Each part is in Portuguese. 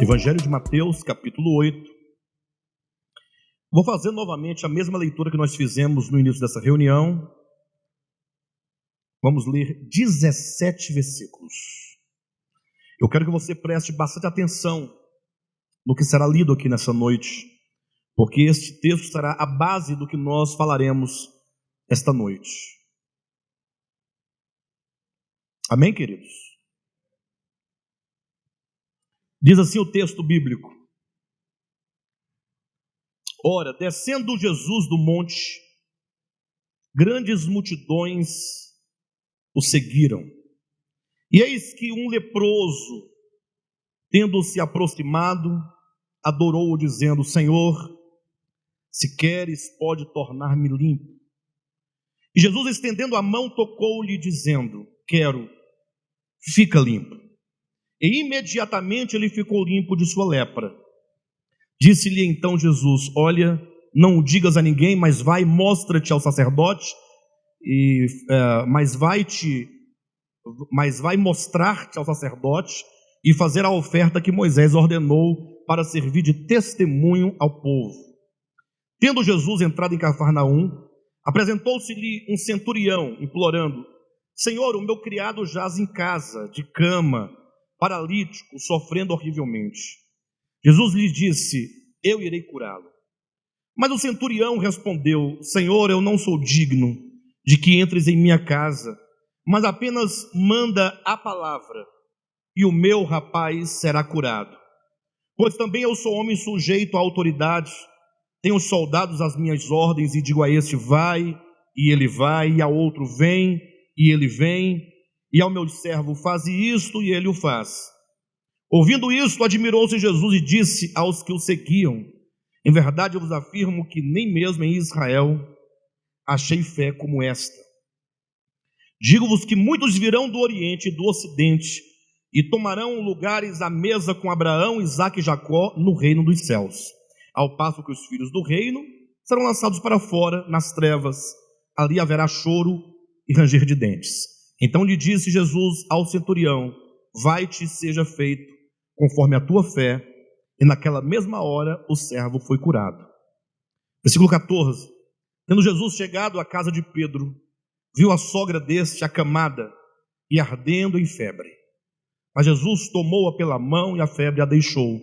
Evangelho de Mateus, capítulo 8. Vou fazer novamente a mesma leitura que nós fizemos no início dessa reunião. Vamos ler 17 versículos. Eu quero que você preste bastante atenção no que será lido aqui nessa noite, porque este texto será a base do que nós falaremos esta noite. Amém, queridos? Diz assim o texto bíblico: Ora, descendo Jesus do monte, grandes multidões o seguiram. E eis que um leproso, tendo se aproximado, adorou-o, dizendo: Senhor, se queres, pode tornar-me limpo. E Jesus, estendendo a mão, tocou-lhe, dizendo: Quero, fica limpo. E imediatamente ele ficou limpo de sua lepra. Disse-lhe então Jesus: Olha, não o digas a ninguém, mas vai, mostra-te ao sacerdote, mas vai mostrar-te ao sacerdote e fazer a oferta que Moisés ordenou para servir de testemunho ao povo. Tendo Jesus entrado em Cafarnaum, apresentou-se-lhe um centurião, implorando: Senhor, o meu criado jaz em casa, de cama, paralítico, sofrendo horrivelmente. Jesus lhe disse: Eu irei curá-lo. Mas o centurião respondeu: Senhor, eu não sou digno de que entres em minha casa, mas apenas manda a palavra, e o meu rapaz será curado. Pois também eu sou homem sujeito à autoridade, tenho soldados às minhas ordens, e digo a este: vai, e ele vai, e a outro: vem, e ele vem, e ao meu servo: faze isto, e ele o faz. Ouvindo isto, admirou-se Jesus e disse aos que o seguiam: Em verdade eu vos afirmo que nem mesmo em Israel achei fé como esta. Digo-vos que muitos virão do Oriente e do Ocidente e tomarão lugares à mesa com Abraão, Isaque e Jacó no reino dos céus, ao passo que os filhos do reino serão lançados para fora nas trevas. Ali haverá choro e ranger de dentes. Então lhe disse Jesus ao centurião: Vai-te, seja feito conforme a tua fé. E naquela mesma hora o servo foi curado. Versículo 14. Tendo Jesus chegado à casa de Pedro, viu a sogra deste acamada e ardendo em febre. Mas Jesus tomou-a pela mão e a febre a deixou.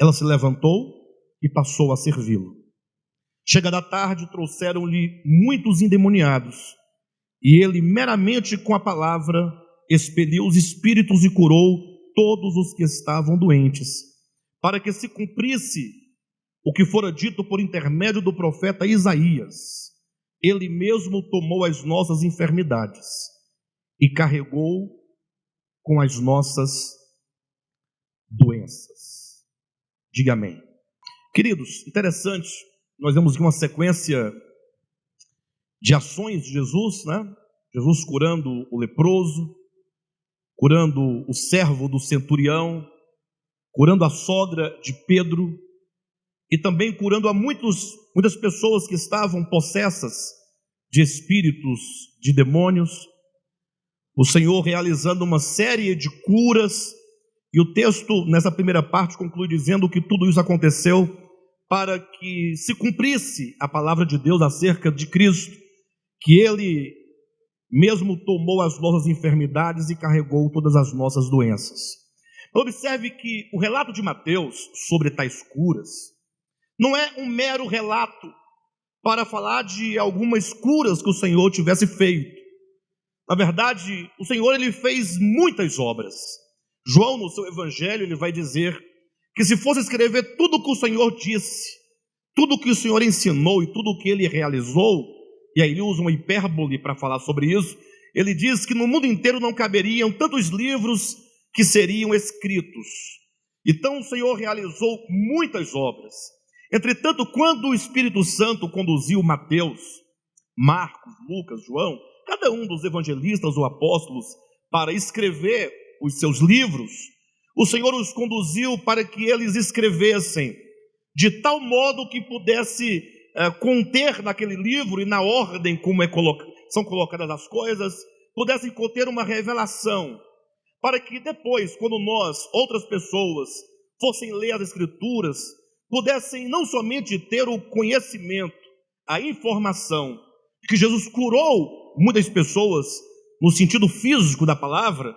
Ela se levantou e passou a servi-lo. Chegada a tarde, trouxeram-lhe muitos endemoniados, e ele meramente com a palavra expeliu os espíritos e curou todos os que estavam doentes, para que se cumprisse o que fora dito por intermédio do profeta Isaías: Ele mesmo tomou as nossas enfermidades e carregou com as nossas doenças. Diga amém. Queridos, interessante, nós vemos aqui uma sequência de ações de Jesus, né? Jesus curando o leproso, curando o servo do centurião, curando a sogra de Pedro, e também curando a muitas pessoas que estavam possessas de espíritos, de demônios. O Senhor realizando uma série de curas, e o texto nessa primeira parte conclui dizendo que tudo isso aconteceu para que se cumprisse a palavra de Deus acerca de Cristo, que Ele mesmo tomou as nossas enfermidades e carregou todas as nossas doenças. Observe que o relato de Mateus sobre tais curas não é um mero relato para falar de algumas curas que o Senhor tivesse feito. Na verdade, o Senhor ele fez muitas obras. João, no seu evangelho, ele vai dizer que se fosse escrever tudo o que o Senhor disse, tudo o que o Senhor ensinou e tudo o que ele realizou, e aí ele usa uma hipérbole para falar sobre isso, ele diz que no mundo inteiro não caberiam tantos livros que seriam escritos. Então o Senhor realizou muitas obras. Entretanto, quando o Espírito Santo conduziu Mateus, Marcos, Lucas, João, cada um dos evangelistas ou apóstolos, para escrever os seus livros, o Senhor os conduziu para que eles escrevessem de tal modo que pudesse conter naquele livro e na ordem como são colocadas as coisas, pudessem conter uma revelação, para que depois, quando nós, outras pessoas, fossem ler as Escrituras, pudessem não somente ter o conhecimento, a informação de que Jesus curou muitas pessoas no sentido físico da palavra,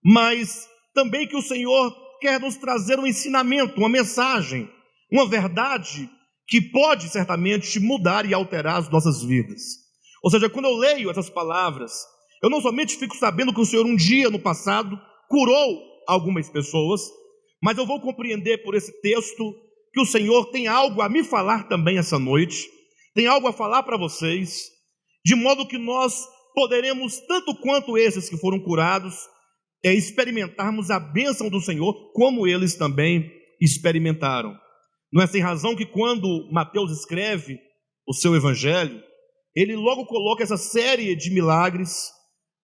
mas também que o Senhor quer nos trazer um ensinamento, uma mensagem, uma verdade que pode certamente mudar e alterar as nossas vidas. Ou seja, quando eu leio essas palavras, eu não somente fico sabendo que o Senhor um dia no passado curou algumas pessoas, mas eu vou compreender por esse texto que o Senhor tem algo a me falar também essa noite, tem algo a falar para vocês, de modo que nós poderemos, tanto quanto esses que foram curados, experimentarmos a bênção do Senhor, como eles também experimentaram. Não é sem razão que quando Mateus escreve o seu evangelho, ele logo coloca essa série de milagres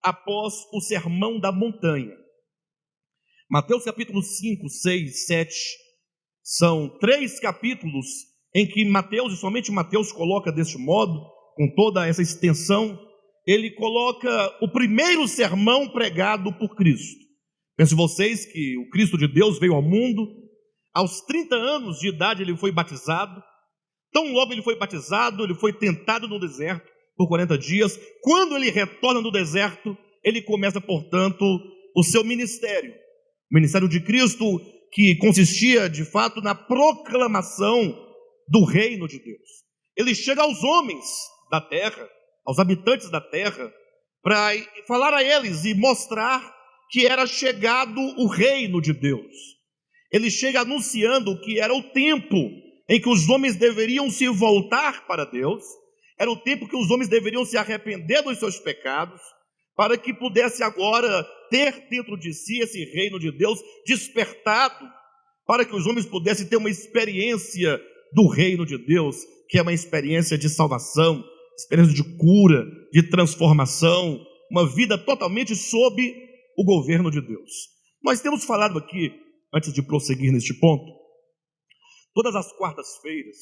após o Sermão da Montanha. Mateus capítulo 5, 6, 7, são 3 capítulos em que Mateus, e somente Mateus coloca deste modo, com toda essa extensão, ele coloca o primeiro sermão pregado por Cristo. Pensem vocês que o Cristo de Deus veio ao mundo, aos 30 anos de idade ele foi batizado, tão logo ele foi batizado, ele foi tentado no deserto por 40 dias, quando ele retorna do deserto, ele começa, portanto, o seu ministério, o ministério de Cristo, que consistia, de fato, na proclamação do reino de Deus. Ele chega aos homens da terra, aos habitantes da terra, para falar a eles e mostrar que era chegado o reino de Deus. Ele chega anunciando que era o tempo em que os homens deveriam se voltar para Deus, era o tempo que os homens deveriam se arrepender dos seus pecados, para que pudesse agora ter dentro de si esse reino de Deus despertado, para que os homens pudessem ter uma experiência do reino de Deus, que é uma experiência de salvação, experiência de cura, de transformação, uma vida totalmente sob o governo de Deus. Nós temos falado aqui, antes de prosseguir neste ponto, todas as quartas-feiras,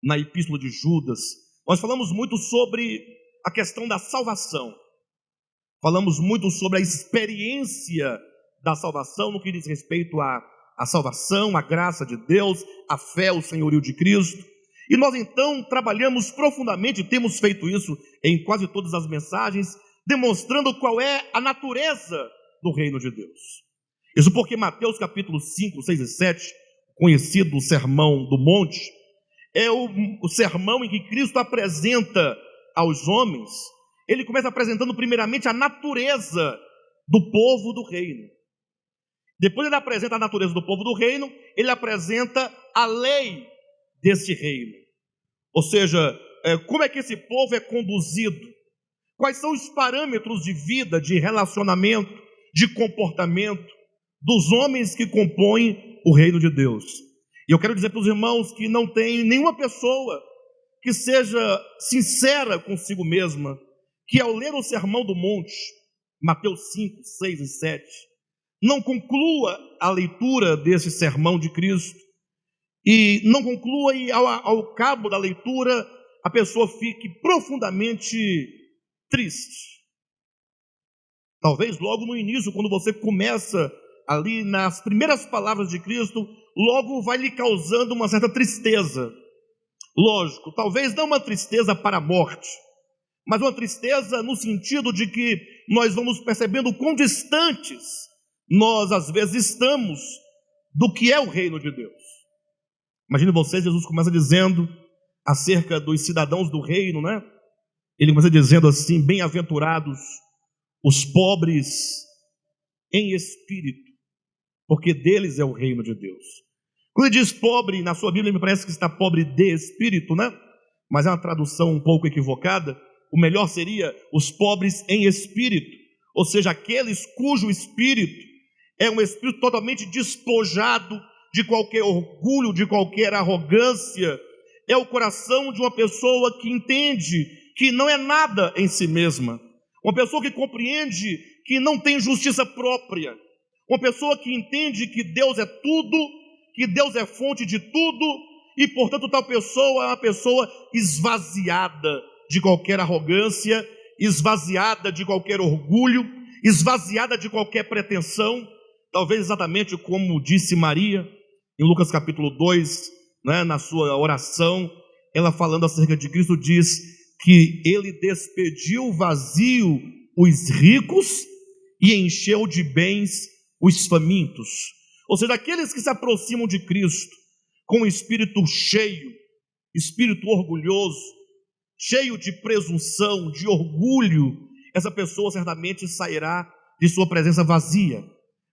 na Epístola de Judas, nós falamos muito sobre a questão da salvação. Falamos muito sobre a experiência da salvação no que diz respeito à salvação, à graça de Deus, à fé, ao senhorio de Cristo. E nós então trabalhamos profundamente, temos feito isso em quase todas as mensagens, demonstrando qual é a natureza do reino de Deus. Isso porque Mateus capítulo 5, 6 e 7, conhecido Sermão do Monte, é o sermão em que Cristo apresenta aos homens. Ele começa apresentando primeiramente a natureza do povo do reino. Depois ele apresenta a natureza do povo do reino, ele apresenta a lei desse reino. Ou seja, como é que esse povo é conduzido? Quais são os parâmetros de vida, de relacionamento, de comportamento dos homens que compõem o reino de Deus? E eu quero dizer para os irmãos que não tem nenhuma pessoa que seja sincera consigo mesma, que ao ler o Sermão do Monte, Mateus 5, 6 e 7, não conclua a leitura desse sermão de Cristo, e não conclua e ao cabo da leitura a pessoa fique profundamente triste. Talvez logo no início, quando você começa ali nas primeiras palavras de Cristo, logo vai lhe causando uma certa tristeza. Lógico, talvez não uma tristeza para a morte, mas uma tristeza no sentido de que nós vamos percebendo quão distantes nós às vezes estamos do que é o reino de Deus. Imagine vocês, Jesus começa dizendo acerca dos cidadãos do reino, né? Ele começa dizendo assim: bem-aventurados os pobres em espírito, porque deles é o reino de Deus. Quando ele diz pobre, na sua Bíblia me parece que está pobre de espírito, né? Mas é uma tradução um pouco equivocada. O melhor seria os pobres em espírito, ou seja, aqueles cujo espírito é um espírito totalmente despojado de qualquer orgulho, de qualquer arrogância. É o coração de uma pessoa que entende que não é nada em si mesma, uma pessoa que compreende que não tem justiça própria, uma pessoa que entende que Deus é tudo, que Deus é fonte de tudo, e portanto tal pessoa é uma pessoa esvaziada de qualquer arrogância, esvaziada de qualquer orgulho, esvaziada de qualquer pretensão. Talvez exatamente como disse Maria, em Lucas capítulo 2, né, na sua oração, ela falando acerca de Cristo, diz que ele despediu vazio os ricos e encheu de bens os famintos. Ou seja, aqueles que se aproximam de Cristo com o espírito cheio, espírito orgulhoso, cheio de presunção, de orgulho, essa pessoa certamente sairá de sua presença vazia.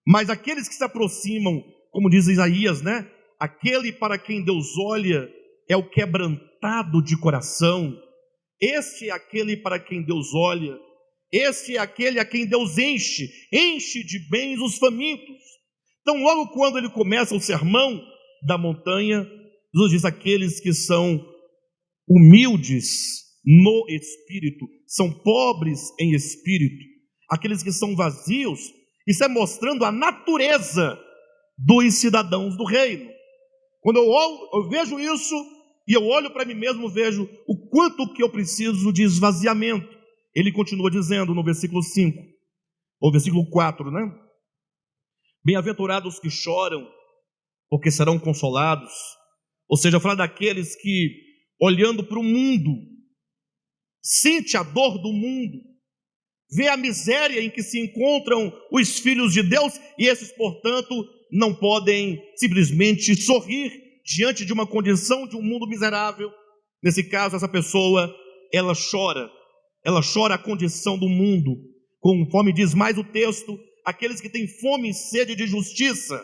Mas aqueles que se aproximam, como diz Isaías, né? Aquele para quem Deus olha é o quebrantado de coração. Este é aquele para quem Deus olha. Este é aquele a quem Deus enche de bens os famintos. Então, logo quando ele começa o sermão da montanha, Jesus diz: aqueles que são humildes no espírito, são pobres em espírito, aqueles que são vazios. Isso é mostrando a natureza dos cidadãos do reino. Quando eu vejo isso e eu olho para mim mesmo, vejo o quanto que eu preciso de esvaziamento. Ele continua dizendo no versículo 5, ou versículo 4, né? Bem-aventurados que choram, porque serão consolados. Ou seja, falar daqueles que, olhando para o mundo, sente a dor do mundo, vê a miséria em que se encontram os filhos de Deus, e esses, portanto, não podem simplesmente sorrir diante de uma condição de um mundo miserável. Nesse caso, essa pessoa, ela chora a condição do mundo, conforme diz mais o texto, aqueles que têm fome e sede de justiça.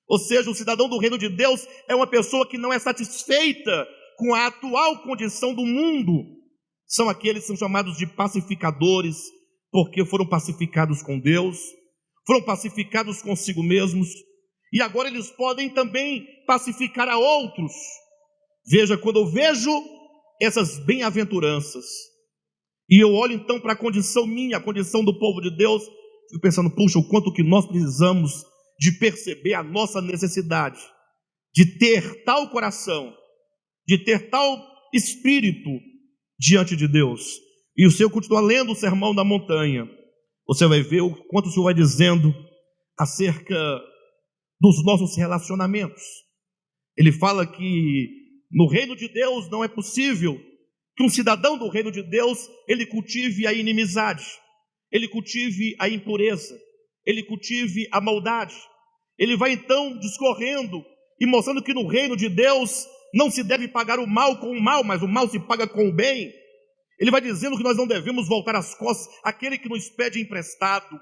Ou seja, o cidadão do reino de Deus é uma pessoa que não é satisfeita com a atual condição do mundo. São aqueles que são chamados de pacificadores, porque foram pacificados com Deus, foram pacificados consigo mesmos, e agora eles podem também pacificar a outros. Veja, quando eu vejo essas bem-aventuranças, e eu olho então para a condição minha, a condição do povo de Deus, fico pensando, puxa, o quanto que nós precisamos de perceber a nossa necessidade, de ter tal coração, de ter tal espírito diante de Deus. E o Senhor continua lendo o sermão da montanha, você vai ver o quanto o Senhor vai dizendo acerca dos nossos relacionamentos. Ele fala que no reino de Deus não é possível que um cidadão do reino de Deus, ele cultive a inimizade, ele cultive a impureza, ele cultive a maldade. Ele vai então discorrendo e mostrando que no reino de Deus não se deve pagar o mal com o mal, mas o mal se paga com o bem. Ele vai dizendo que nós não devemos voltar as costas àquele que nos pede emprestado,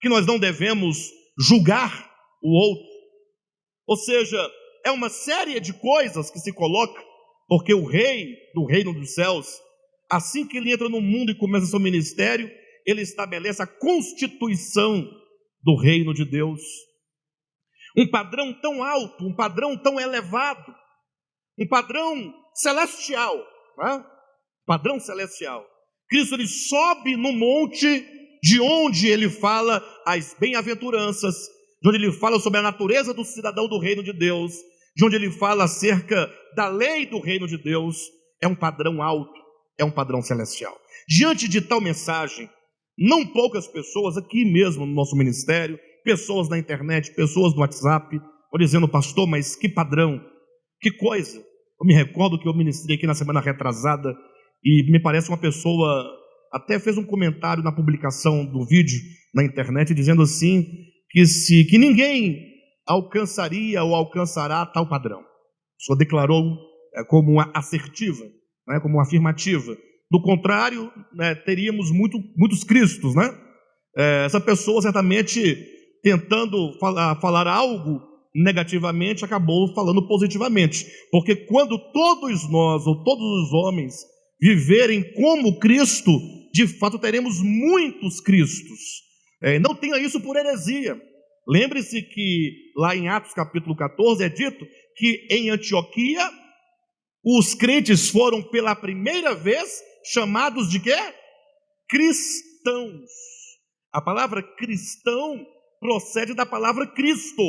que nós não devemos julgar o outro. Ou seja, é uma série de coisas que se coloca, porque o rei do reino dos céus, assim que ele entra no mundo e começa seu ministério, ele estabelece a constituição do reino de Deus. Um padrão tão alto, um padrão tão elevado, um padrão celestial, né? Padrão celestial. Cristo, ele sobe no monte de onde ele fala as bem-aventuranças, de onde ele fala sobre a natureza do cidadão do reino de Deus, de onde ele fala acerca da lei do reino de Deus. É um padrão alto, é um padrão celestial. Diante de tal mensagem, não poucas pessoas aqui mesmo no nosso ministério, pessoas na internet, pessoas no WhatsApp, estão dizendo, pastor, mas que padrão, que coisa. Eu me recordo que eu ministrei aqui na semana retrasada, e me parece uma pessoa até fez um comentário na publicação do vídeo na internet, dizendo assim, que ninguém alcançaria ou alcançará tal padrão. O senhor declarou como uma assertiva, né, como uma afirmativa. Do contrário, né, teríamos muitos Cristos, né? Essa pessoa certamente tentando falar algo negativamente, acabou falando positivamente, porque quando todos nós, ou todos os homens, viverem como Cristo, de fato teremos muitos Cristos. Não tenha isso por heresia. Lembre-se que lá em Atos capítulo 14 é dito que em Antioquia os crentes foram pela primeira vez chamados de quê? Cristãos. A palavra cristão procede da palavra Cristo.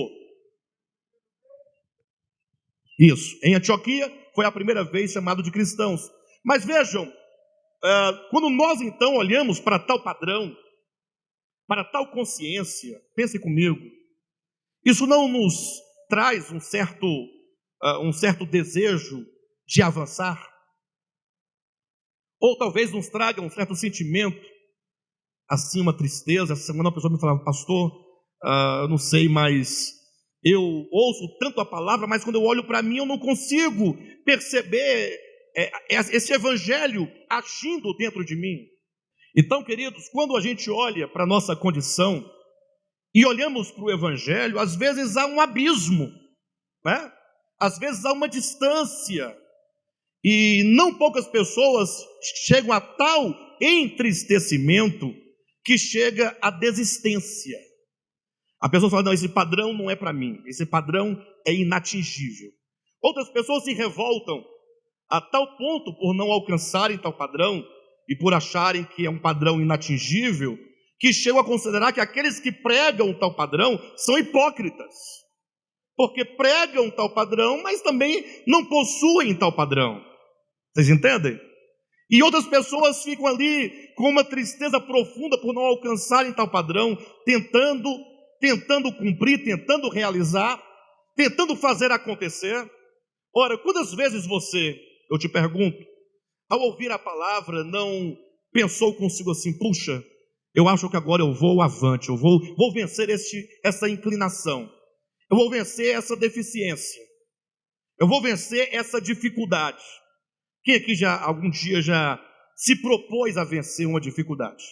Isso, em Antioquia foi a primeira vez chamado de cristãos. Mas vejam, quando nós então olhamos para tal padrão, para tal consciência, pense comigo, isso não nos traz um certo desejo de avançar, ou talvez nos traga um certo sentimento, assim, uma tristeza. Essa semana uma pessoa me falava: pastor, eu não sei, mas eu ouço tanto a palavra, mas quando eu olho para mim eu não consigo perceber esse evangelho agindo dentro de mim. Então, queridos, quando a gente olha para a nossa condição e olhamos para o evangelho, às vezes há um abismo, né? Às vezes há uma distância, e não poucas pessoas chegam a tal entristecimento que chega à desistência. A pessoa fala: não, esse padrão não é para mim, esse padrão é inatingível. Outras pessoas se revoltam a tal ponto por não alcançarem tal padrão e por acharem que é um padrão inatingível, que chegam a considerar que aqueles que pregam tal padrão são hipócritas, porque pregam tal padrão, mas também não possuem tal padrão. Vocês entendem? E outras pessoas ficam ali com uma tristeza profunda por não alcançarem tal padrão, tentando cumprir, tentando realizar, tentando fazer acontecer. Ora, quantas vezes você, eu te pergunto, ao ouvir a palavra, não pensou consigo assim: puxa, eu acho que agora eu vou avante, eu vou vencer essa inclinação, eu vou vencer essa deficiência, eu vou vencer essa dificuldade. Quem aqui algum dia já se propôs a vencer uma dificuldade?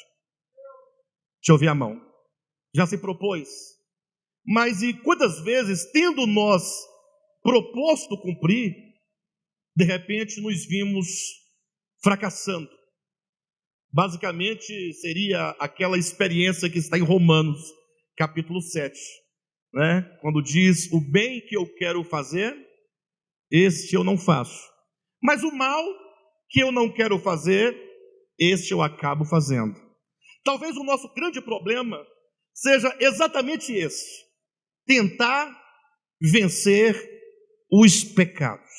Deixa eu ver a mão. Já se propôs? Mas e quantas vezes, tendo nós proposto cumprir, de repente nos vimos fracassando? Basicamente seria aquela experiência que está em Romanos, capítulo 7, né? Quando diz: o bem que eu quero fazer, este eu não faço, mas o mal que eu não quero fazer, este eu acabo fazendo. Talvez o nosso grande problema seja exatamente esse: tentar vencer os pecados.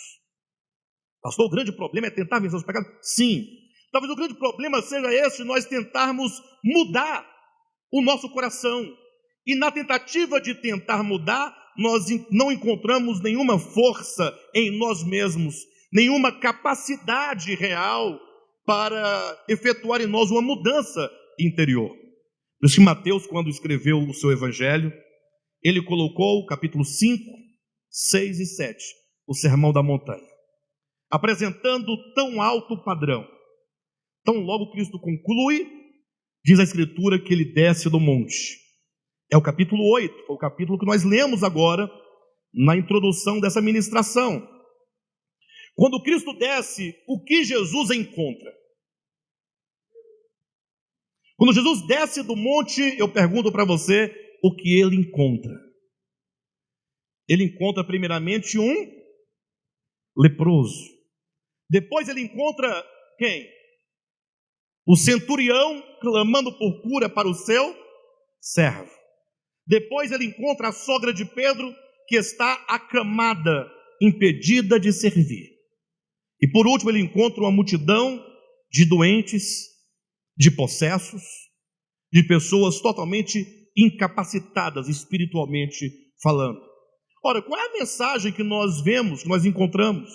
Pastor, o grande problema é tentar vencer os pecados? Sim. Talvez o grande problema seja esse: nós tentarmos mudar o nosso coração. E na tentativa de tentar mudar, nós não encontramos nenhuma força em nós mesmos, nenhuma capacidade real para efetuar em nós uma mudança interior. Por isso que Mateus, quando escreveu o seu evangelho, ele colocou capítulo 5, 6 e 7, o Sermão da Montanha, apresentando tão alto padrão. Então logo Cristo conclui, diz a Escritura que ele desce do monte. É o capítulo 8, foi o capítulo que nós lemos agora na introdução dessa ministração. Quando Cristo desce, o que Jesus encontra? Quando Jesus desce do monte, eu pergunto para você, o que ele encontra? Ele encontra primeiramente um leproso. Depois ele encontra quem? O centurião clamando por cura para o seu servo. Depois ele encontra a sogra de Pedro, que está acamada, impedida de servir. E por último ele encontra uma multidão de doentes, de possessos, de pessoas totalmente incapacitadas espiritualmente falando. Ora, qual é a mensagem que nós vemos, que nós encontramos?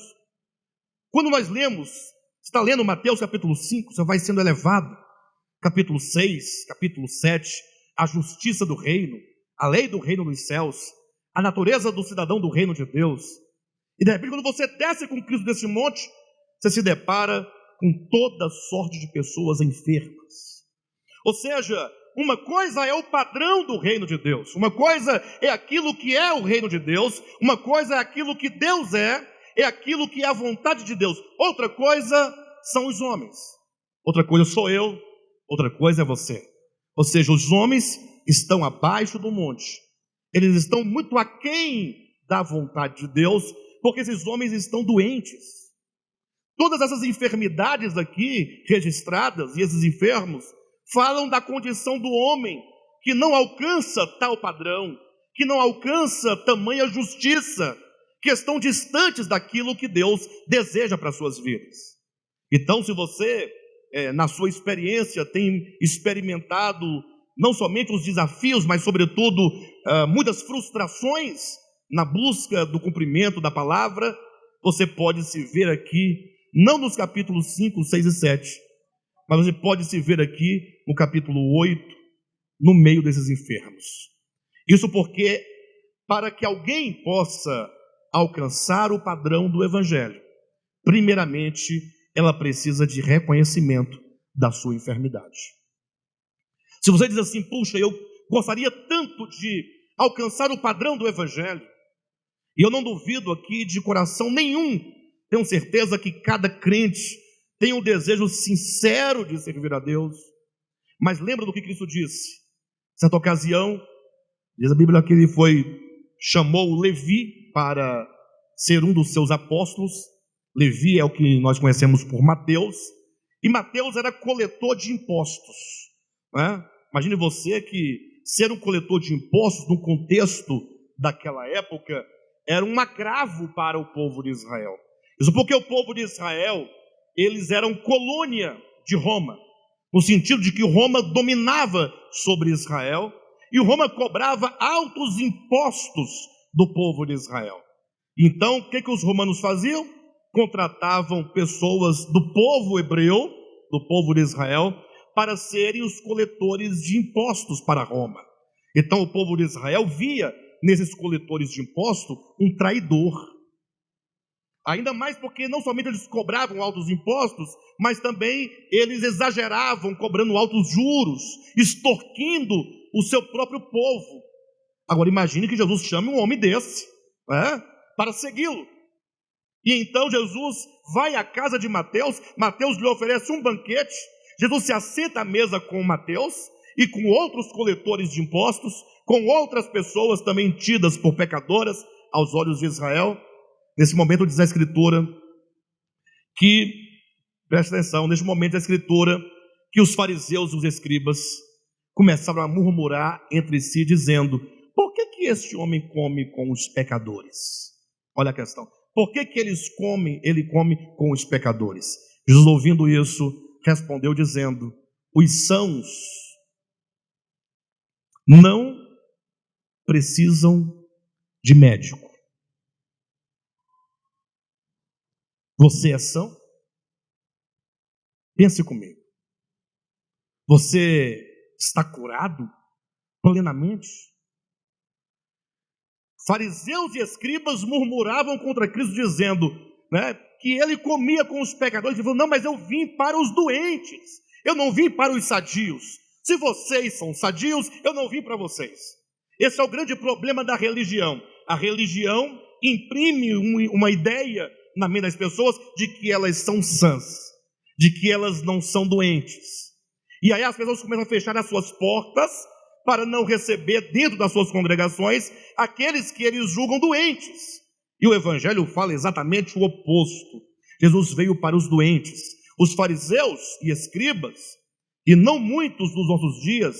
Quando nós lemos, você está lendo Mateus capítulo 5, você vai sendo elevado, capítulo 6, capítulo 7, a justiça do reino, a lei do reino dos céus, a natureza do cidadão do reino de Deus. E de repente, quando você desce com Cristo desse monte, você se depara com toda sorte de pessoas enfermas. Ou seja, uma coisa é o padrão do reino de Deus, uma coisa é aquilo que é o reino de Deus, uma coisa é aquilo que Deus é aquilo que é a vontade de Deus. Outra coisa são os homens, outra coisa sou eu, outra coisa é você. Ou seja, os homens estão abaixo do monte, eles estão muito aquém da vontade de Deus, porque esses homens estão doentes. Todas essas enfermidades aqui registradas, e esses enfermos, falam da condição do homem, que não alcança tal padrão, que não alcança tamanha justiça, que estão distantes daquilo que Deus deseja para as suas vidas. Então, se você, na sua experiência, tem experimentado não somente os desafios, mas sobretudo muitas frustrações, na busca do cumprimento da palavra, você pode se ver aqui, não nos capítulos 5, 6 e 7, mas você pode se ver aqui no capítulo 8, no meio desses infernos. Isso porque, para que alguém possa alcançar o padrão do Evangelho, primeiramente, ela precisa de reconhecimento da sua enfermidade. Se você diz assim, puxa, eu gostaria tanto de alcançar o padrão do Evangelho, e eu não duvido aqui de coração nenhum, tenho certeza que cada crente tem um desejo sincero de servir a Deus, mas lembra do que Cristo disse? Certa ocasião, diz a Bíblia que ele chamou Levi para ser um dos seus apóstolos. Levi é o que nós conhecemos por Mateus, e Mateus era coletor de impostos, né? Imagine você que ser um coletor de impostos no contexto daquela época era um agravo para o povo de Israel. Isso porque o povo de Israel, eles eram colônia de Roma, no sentido de que Roma dominava sobre Israel, e Roma cobrava altos impostos do povo de Israel. Então, o que os romanos faziam? Contratavam pessoas do povo hebreu, do povo de Israel, para serem os coletores de impostos para Roma. Então, o povo de Israel via nesses coletores de impostos um traidor. Ainda mais porque não somente eles cobravam altos impostos, mas também eles exageravam, cobrando altos juros, extorquindo o seu próprio povo. Agora imagine que Jesus chame um homem desse, né, para segui-lo. E então Jesus vai à casa de Mateus, Mateus lhe oferece um banquete, Jesus se assenta à mesa com Mateus e com outros coletores de impostos, com outras pessoas também tidas por pecadoras aos olhos de Israel. Nesse momento diz a Escritura que, presta atenção, nesse momento a Escritura, que os fariseus e os escribas começaram a murmurar entre si, dizendo, por que este homem come com os pecadores? Olha a questão, por que ele come com os pecadores? Jesus, ouvindo isso, respondeu dizendo, os sãos não precisam de médico. Você é são? Pense comigo. Você está curado plenamente? Fariseus e escribas murmuravam contra Cristo, dizendo, né, que ele comia com os pecadores. Ele falou, não, mas eu vim para os doentes, eu não vim para os sadios. Se vocês são sadios, eu não vim para vocês. Esse é o grande problema da religião. A religião imprime uma ideia na mente das pessoas de que elas são sãs, de que elas não são doentes. E aí as pessoas começam a fechar as suas portas para não receber dentro das suas congregações aqueles que eles julgam doentes. E o Evangelho fala exatamente o oposto. Jesus veio para os doentes. Os fariseus e escribas, e não muitos dos nossos dias,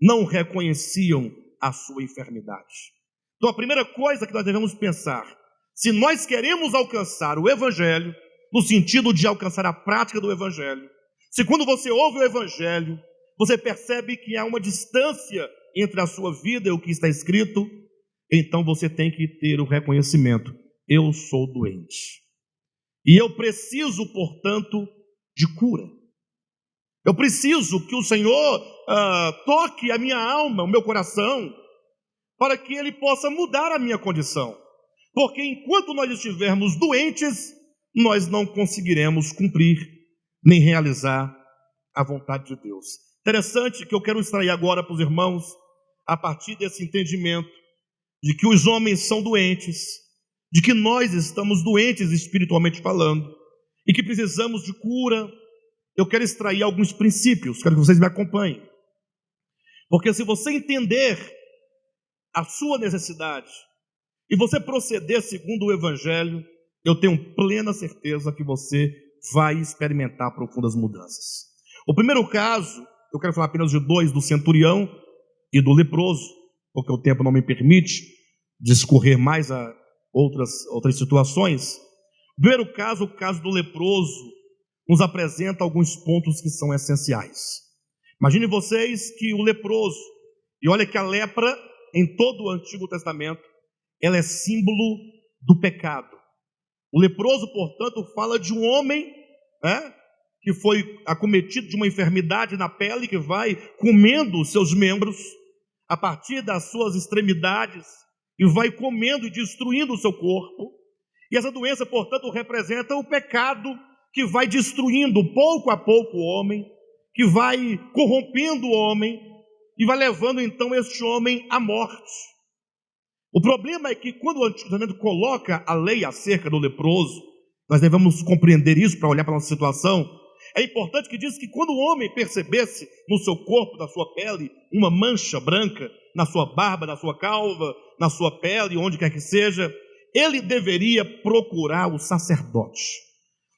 não reconheciam a sua enfermidade. Então a primeira coisa que nós devemos pensar, se nós queremos alcançar o Evangelho, no sentido de alcançar a prática do Evangelho, se quando você ouve o Evangelho, você percebe que há uma distância entre a sua vida e o que está escrito, então você tem que ter o reconhecimento, eu sou doente, e eu preciso, portanto, de cura. Eu preciso que o Senhor toque a minha alma, o meu coração, para que Ele possa mudar a minha condição. Porque enquanto nós estivermos doentes, nós não conseguiremos cumprir, nem realizar a vontade de Deus. Interessante que eu quero extrair agora para os irmãos, a partir desse entendimento, de que os homens são doentes, de que nós estamos doentes espiritualmente falando, e que precisamos de cura. Eu quero extrair alguns princípios, quero que vocês me acompanhem. Porque se você entender a sua necessidade, e você proceder segundo o Evangelho, eu tenho plena certeza que você vai experimentar profundas mudanças. O primeiro caso, eu quero falar apenas de dois, do centurião e do leproso, porque o tempo não me permite discorrer mais a outras situações. O primeiro caso, o caso do leproso, nos apresenta alguns pontos que são essenciais. Imagine vocês que o leproso, e olha que a lepra, em todo o Antigo Testamento, ela é símbolo do pecado. O leproso, portanto, fala de um homem, né, que foi acometido de uma enfermidade na pele, que vai comendo os seus membros, a partir das suas extremidades, e vai comendo e destruindo o seu corpo. E essa doença, portanto, representa o pecado que vai destruindo pouco a pouco o homem, que vai corrompendo o homem, e vai levando então este homem à morte. O problema é que quando o Antigo Testamento coloca a lei acerca do leproso, nós devemos compreender isso para olhar para a nossa situação. É importante que diz que quando o homem percebesse no seu corpo, na sua pele, uma mancha branca, na sua barba, na sua calva, na sua pele, onde quer que seja, ele deveria procurar o sacerdote.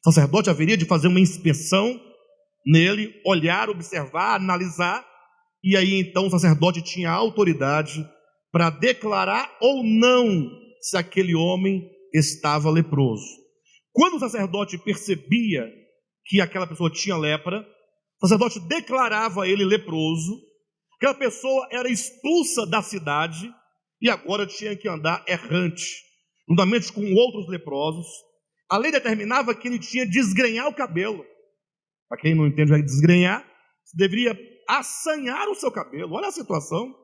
O sacerdote haveria de fazer uma inspeção nele, olhar, observar, analisar, e aí então o sacerdote tinha autoridade para declarar ou não se aquele homem estava leproso. Quando o sacerdote percebia que aquela pessoa tinha lepra, o sacerdote declarava ele leproso, aquela pessoa era expulsa da cidade e agora tinha que andar errante, juntamente com outros leprosos. A lei determinava que ele tinha de desgrenhar o cabelo. Para quem não entende o que é desgrenhar, deveria assanhar o seu cabelo. Olha a situação.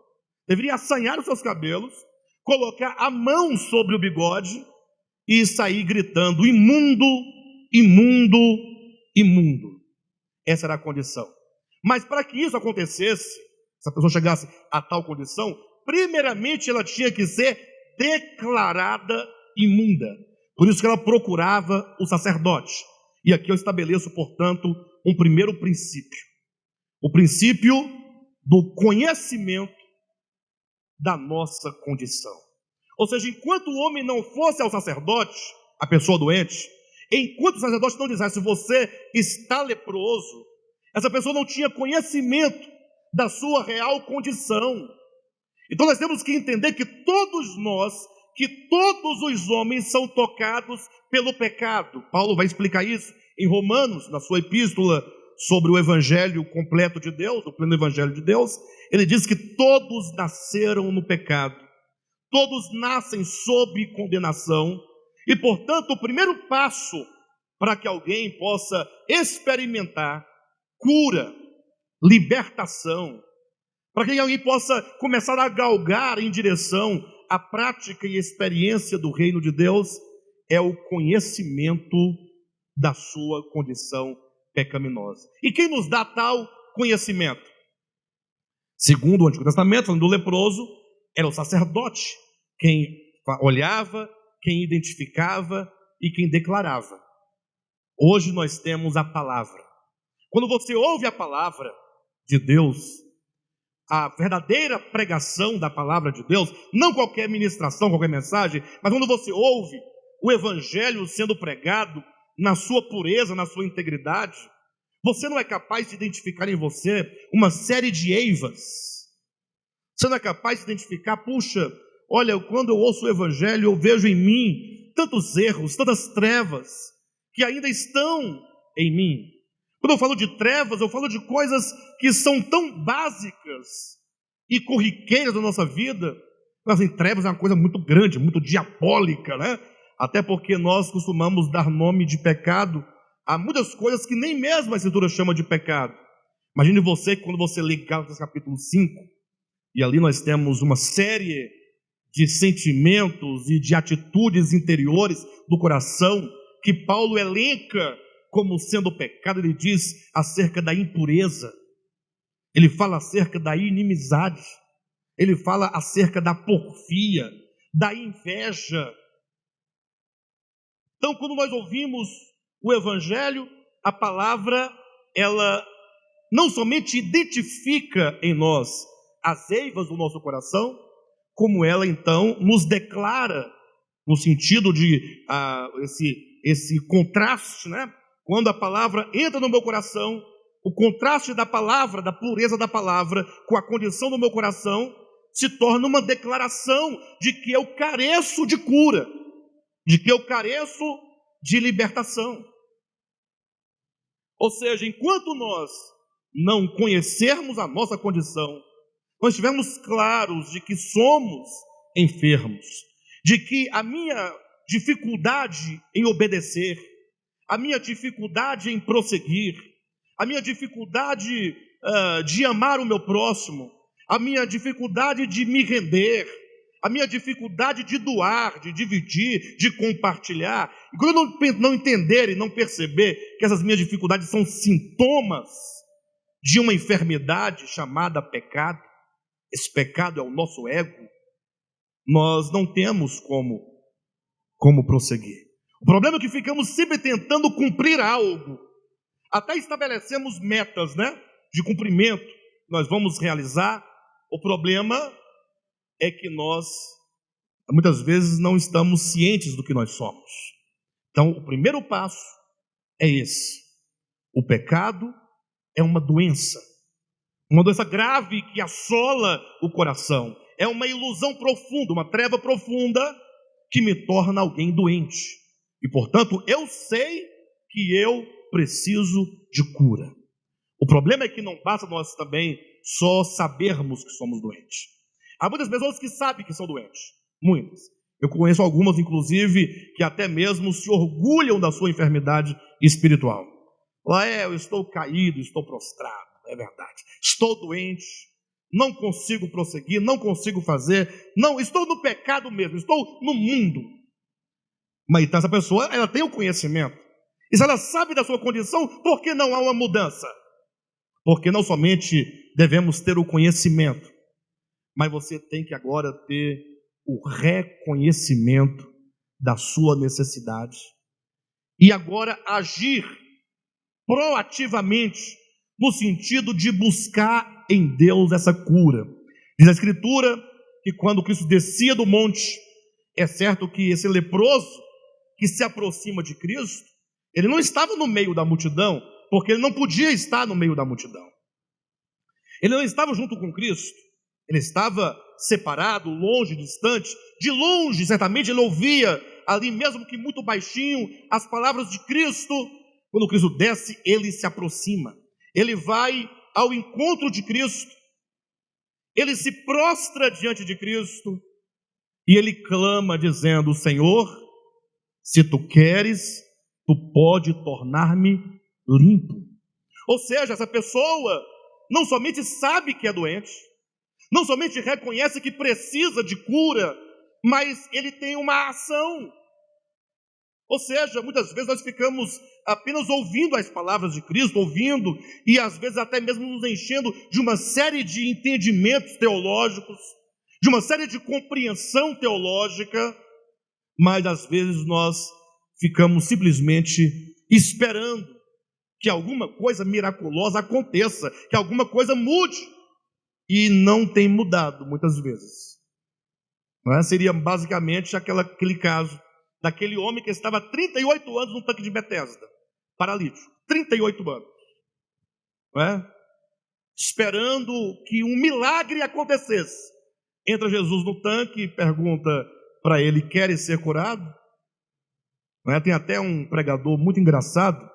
Deveria assanhar os seus cabelos, colocar a mão sobre o bigode e sair gritando: imundo, imundo, imundo. Essa era a condição. Mas para que isso acontecesse, se a pessoa chegasse a tal condição, primeiramente ela tinha que ser declarada imunda. Por isso que ela procurava o sacerdote. E aqui eu estabeleço, portanto, um primeiro princípio. O princípio do conhecimento da nossa condição. Ou seja, enquanto o homem não fosse ao sacerdote, a pessoa doente, enquanto o sacerdote não dissesse você está leproso, essa pessoa não tinha conhecimento da sua real condição. Então nós temos que entender que todos os homens são tocados pelo pecado. Paulo vai explicar isso em Romanos, na sua epístola sobre o evangelho completo de Deus, o pleno evangelho de Deus. Ele diz que todos nasceram no pecado, todos nascem sob condenação, e portanto o primeiro passo para que alguém possa experimentar cura, libertação, para que alguém possa começar a galgar em direção à prática e experiência do reino de Deus, é o conhecimento da sua condição pecaminosa. E quem nos dá tal conhecimento? Segundo o Antigo Testamento, falando do leproso, era o sacerdote, quem olhava, quem identificava e quem declarava. Hoje nós temos a palavra. Quando você ouve a palavra de Deus, a verdadeira pregação da palavra de Deus, não qualquer ministração, qualquer mensagem, mas quando você ouve o evangelho sendo pregado na sua pureza, na sua integridade, você não é capaz de identificar em você uma série de eivas. Você não é capaz de identificar, puxa, olha, quando eu ouço o evangelho, eu vejo em mim tantos erros, tantas trevas que ainda estão em mim. Quando eu falo de trevas, eu falo de coisas que são tão básicas e corriqueiras da nossa vida. Mas em trevas é uma coisa muito grande, muito diabólica, né? Até porque nós costumamos dar nome de pecado a muitas coisas que nem mesmo a Escritura chama de pecado. Imagine você, quando você lê Gálatas capítulo 5, e ali nós temos uma série de sentimentos e de atitudes interiores do coração que Paulo elenca como sendo pecado. Ele diz acerca da impureza, ele fala acerca da inimizade, ele fala acerca da porfia, da inveja. Então, quando nós ouvimos o evangelho, a palavra, ela não somente identifica em nós as eivas do nosso coração, como ela então nos declara, no sentido de esse contraste, né? Quando a palavra entra no meu coração, o contraste da palavra, da pureza da palavra, com a condição do meu coração, se torna uma declaração de que eu careço de cura, de que eu careço de libertação. Ou seja, enquanto nós não conhecermos a nossa condição, nós estivermos claros de que somos enfermos, de que a minha dificuldade em obedecer, a minha dificuldade em prosseguir, a minha dificuldade de amar o meu próximo, a minha dificuldade de me render, a minha dificuldade de doar, de dividir, de compartilhar. E quando eu não entender e não perceber que essas minhas dificuldades são sintomas de uma enfermidade chamada pecado, esse pecado é o nosso ego, nós não temos como prosseguir. O problema é que ficamos sempre tentando cumprir algo, até estabelecemos metas, de cumprimento, nós vamos realizar. O problema é que nós, muitas vezes, não estamos cientes do que nós somos. Então, o primeiro passo é esse. O pecado é uma doença grave que assola o coração. É uma ilusão profunda, uma treva profunda que me torna alguém doente. E, portanto, eu sei que eu preciso de cura. O problema é que não basta nós também só sabermos que somos doentes. Há muitas pessoas que sabem que são doentes, muitas. Eu conheço algumas, inclusive, que até mesmo se orgulham da sua enfermidade espiritual. Eu estou caído, estou prostrado, é verdade. Estou doente, não consigo prosseguir, não consigo fazer, não, estou no pecado mesmo, estou no mundo. Mas então essa pessoa, ela tem o conhecimento. E se ela sabe da sua condição, por que não há uma mudança? Porque não somente devemos ter o conhecimento, mas você tem que agora ter o reconhecimento da sua necessidade e agora agir proativamente no sentido de buscar em Deus essa cura. Diz a Escritura que quando Cristo descia do monte, é certo que esse leproso que se aproxima de Cristo, ele não estava no meio da multidão, porque ele não podia estar no meio da multidão. Ele não estava junto com Cristo, ele estava separado, longe, distante. De longe, certamente, ele ouvia, ali mesmo que muito baixinho, as palavras de Cristo. Quando Cristo desce, ele se aproxima. Ele vai ao encontro de Cristo. Ele se prostra diante de Cristo. E ele clama dizendo: Senhor, se tu queres, tu pode tornar-me limpo. Ou seja, essa pessoa não somente sabe que é doente, não somente reconhece que precisa de cura, mas ele tem uma ação. Ou seja, muitas vezes nós ficamos apenas ouvindo as palavras de Cristo, ouvindo, e às vezes até mesmo nos enchendo de uma série de entendimentos teológicos, de uma série de compreensão teológica, mas às vezes nós ficamos simplesmente esperando que alguma coisa miraculosa aconteça, que alguma coisa mude, e não tem mudado muitas vezes. Seria basicamente aquele caso daquele homem que estava há 38 anos no tanque de Betesda, paralítico, 38 anos, esperando que um milagre acontecesse. Entra Jesus no tanque e pergunta para ele: queres ser curado? Tem até um pregador muito engraçado,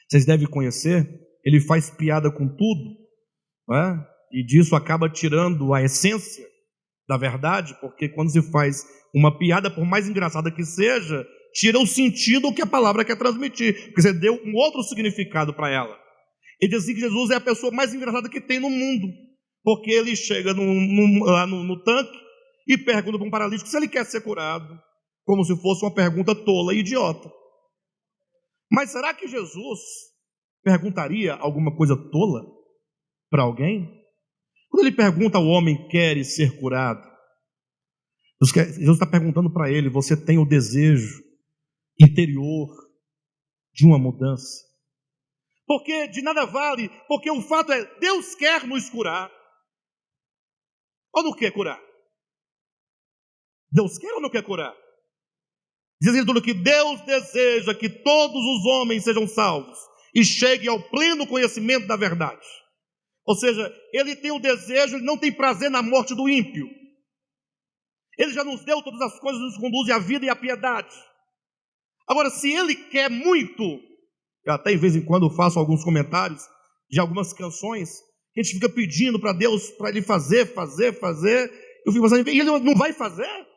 vocês devem conhecer, ele faz piada com tudo, e disso acaba tirando a essência da verdade, porque quando se faz uma piada, por mais engraçada que seja, tira o sentido que a palavra quer transmitir, porque você deu um outro significado para ela. Ele diz assim que Jesus é a pessoa mais engraçada que tem no mundo, porque ele chega lá no tanque e pergunta para um paralítico se ele quer ser curado, como se fosse uma pergunta tola e idiota. Mas será que Jesus perguntaria alguma coisa tola para alguém? Quando ele pergunta ao homem: queres ser curado? Jesus está perguntando para ele: você tem o desejo interior de uma mudança? Porque de nada vale, porque o fato é, Deus quer nos curar. Ou não quer curar? Deus quer ou não quer curar? Diz a Escritura que Deus deseja que todos os homens sejam salvos e cheguem ao pleno conhecimento da verdade. Ou seja, ele tem um desejo, ele não tem prazer na morte do ímpio. Ele já nos deu todas as coisas, nos conduzem à vida e à piedade. Agora, se ele quer muito, eu até de vez em quando faço alguns comentários de algumas canções, que a gente fica pedindo para Deus, para ele fazer, eu fico pensando, e ele não vai fazer?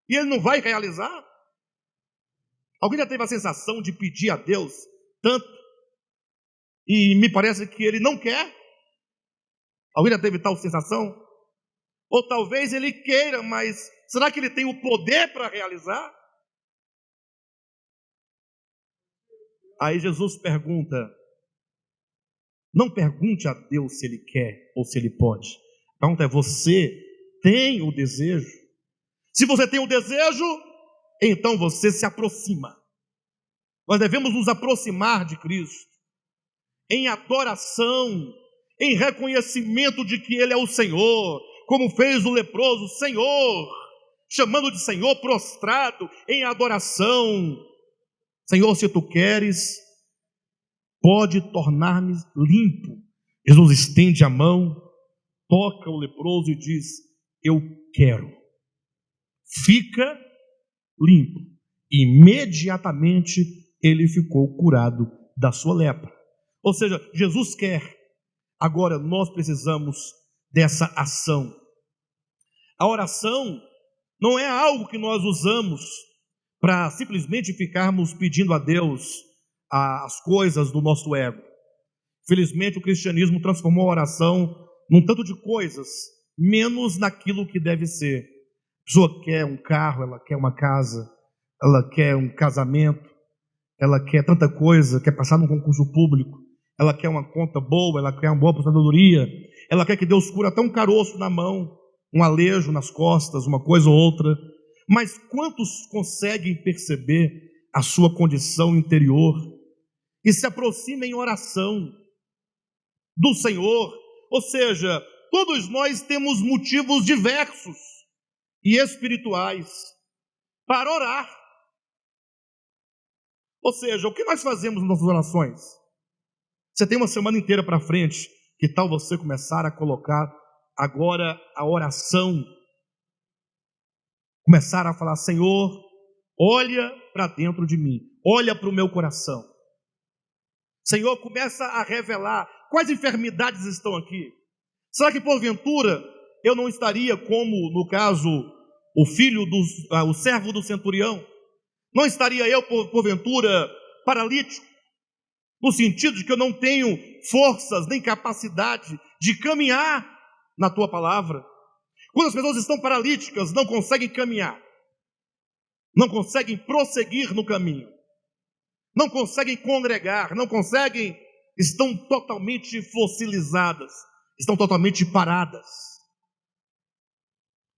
e ele não vai realizar? Alguém já teve a sensação de pedir a Deus tanto e me parece que ele não quer? Alguém já teve tal sensação? Ou talvez ele queira, mas será que ele tem o poder para realizar? Aí Jesus pergunta, não pergunte a Deus se ele quer ou se ele pode. A pergunta é, você tem o desejo? Se você tem o desejo, então você se aproxima. Nós devemos nos aproximar de Cristo, em adoração, em reconhecimento de que Ele é o Senhor, como fez o leproso, Senhor, chamando de Senhor, prostrado, em adoração. Senhor, se tu queres, pode tornar-me limpo. Jesus estende a mão, toca o leproso e diz, eu quero. Fica limpo. Imediatamente ele ficou curado da sua lepra. Ou seja, Jesus quer. Agora nós precisamos dessa ação. A oração não é algo que nós usamos para simplesmente ficarmos pedindo a Deus as coisas do nosso ego. Felizmente o cristianismo transformou a oração num tanto de coisas, menos naquilo que deve ser. A pessoa quer um carro, ela quer uma casa, ela quer um casamento, ela quer tanta coisa, quer passar num concurso público, ela quer uma conta boa, ela quer uma boa aposentadoria, ela quer que Deus cure até um caroço na mão, um alejo nas costas, uma coisa ou outra. Mas quantos conseguem perceber a sua condição interior e se aproximam em oração do Senhor? Ou seja, todos nós temos motivos diversos e espirituais para orar. Ou seja, o que nós fazemos nas nossas orações? Você tem uma semana inteira para frente, que tal você começar a colocar agora a oração? Começar a falar, Senhor, olha para dentro de mim, olha para o meu coração. Senhor, começa a revelar quais enfermidades estão aqui. Será que porventura eu não estaria como, no caso, o servo do centurião? Não estaria eu, porventura, paralítico? No sentido de que eu não tenho forças nem capacidade de caminhar na tua palavra. Quando as pessoas estão paralíticas, não conseguem caminhar, não conseguem prosseguir no caminho, não conseguem congregar, não conseguem, estão totalmente fossilizadas, estão totalmente paradas.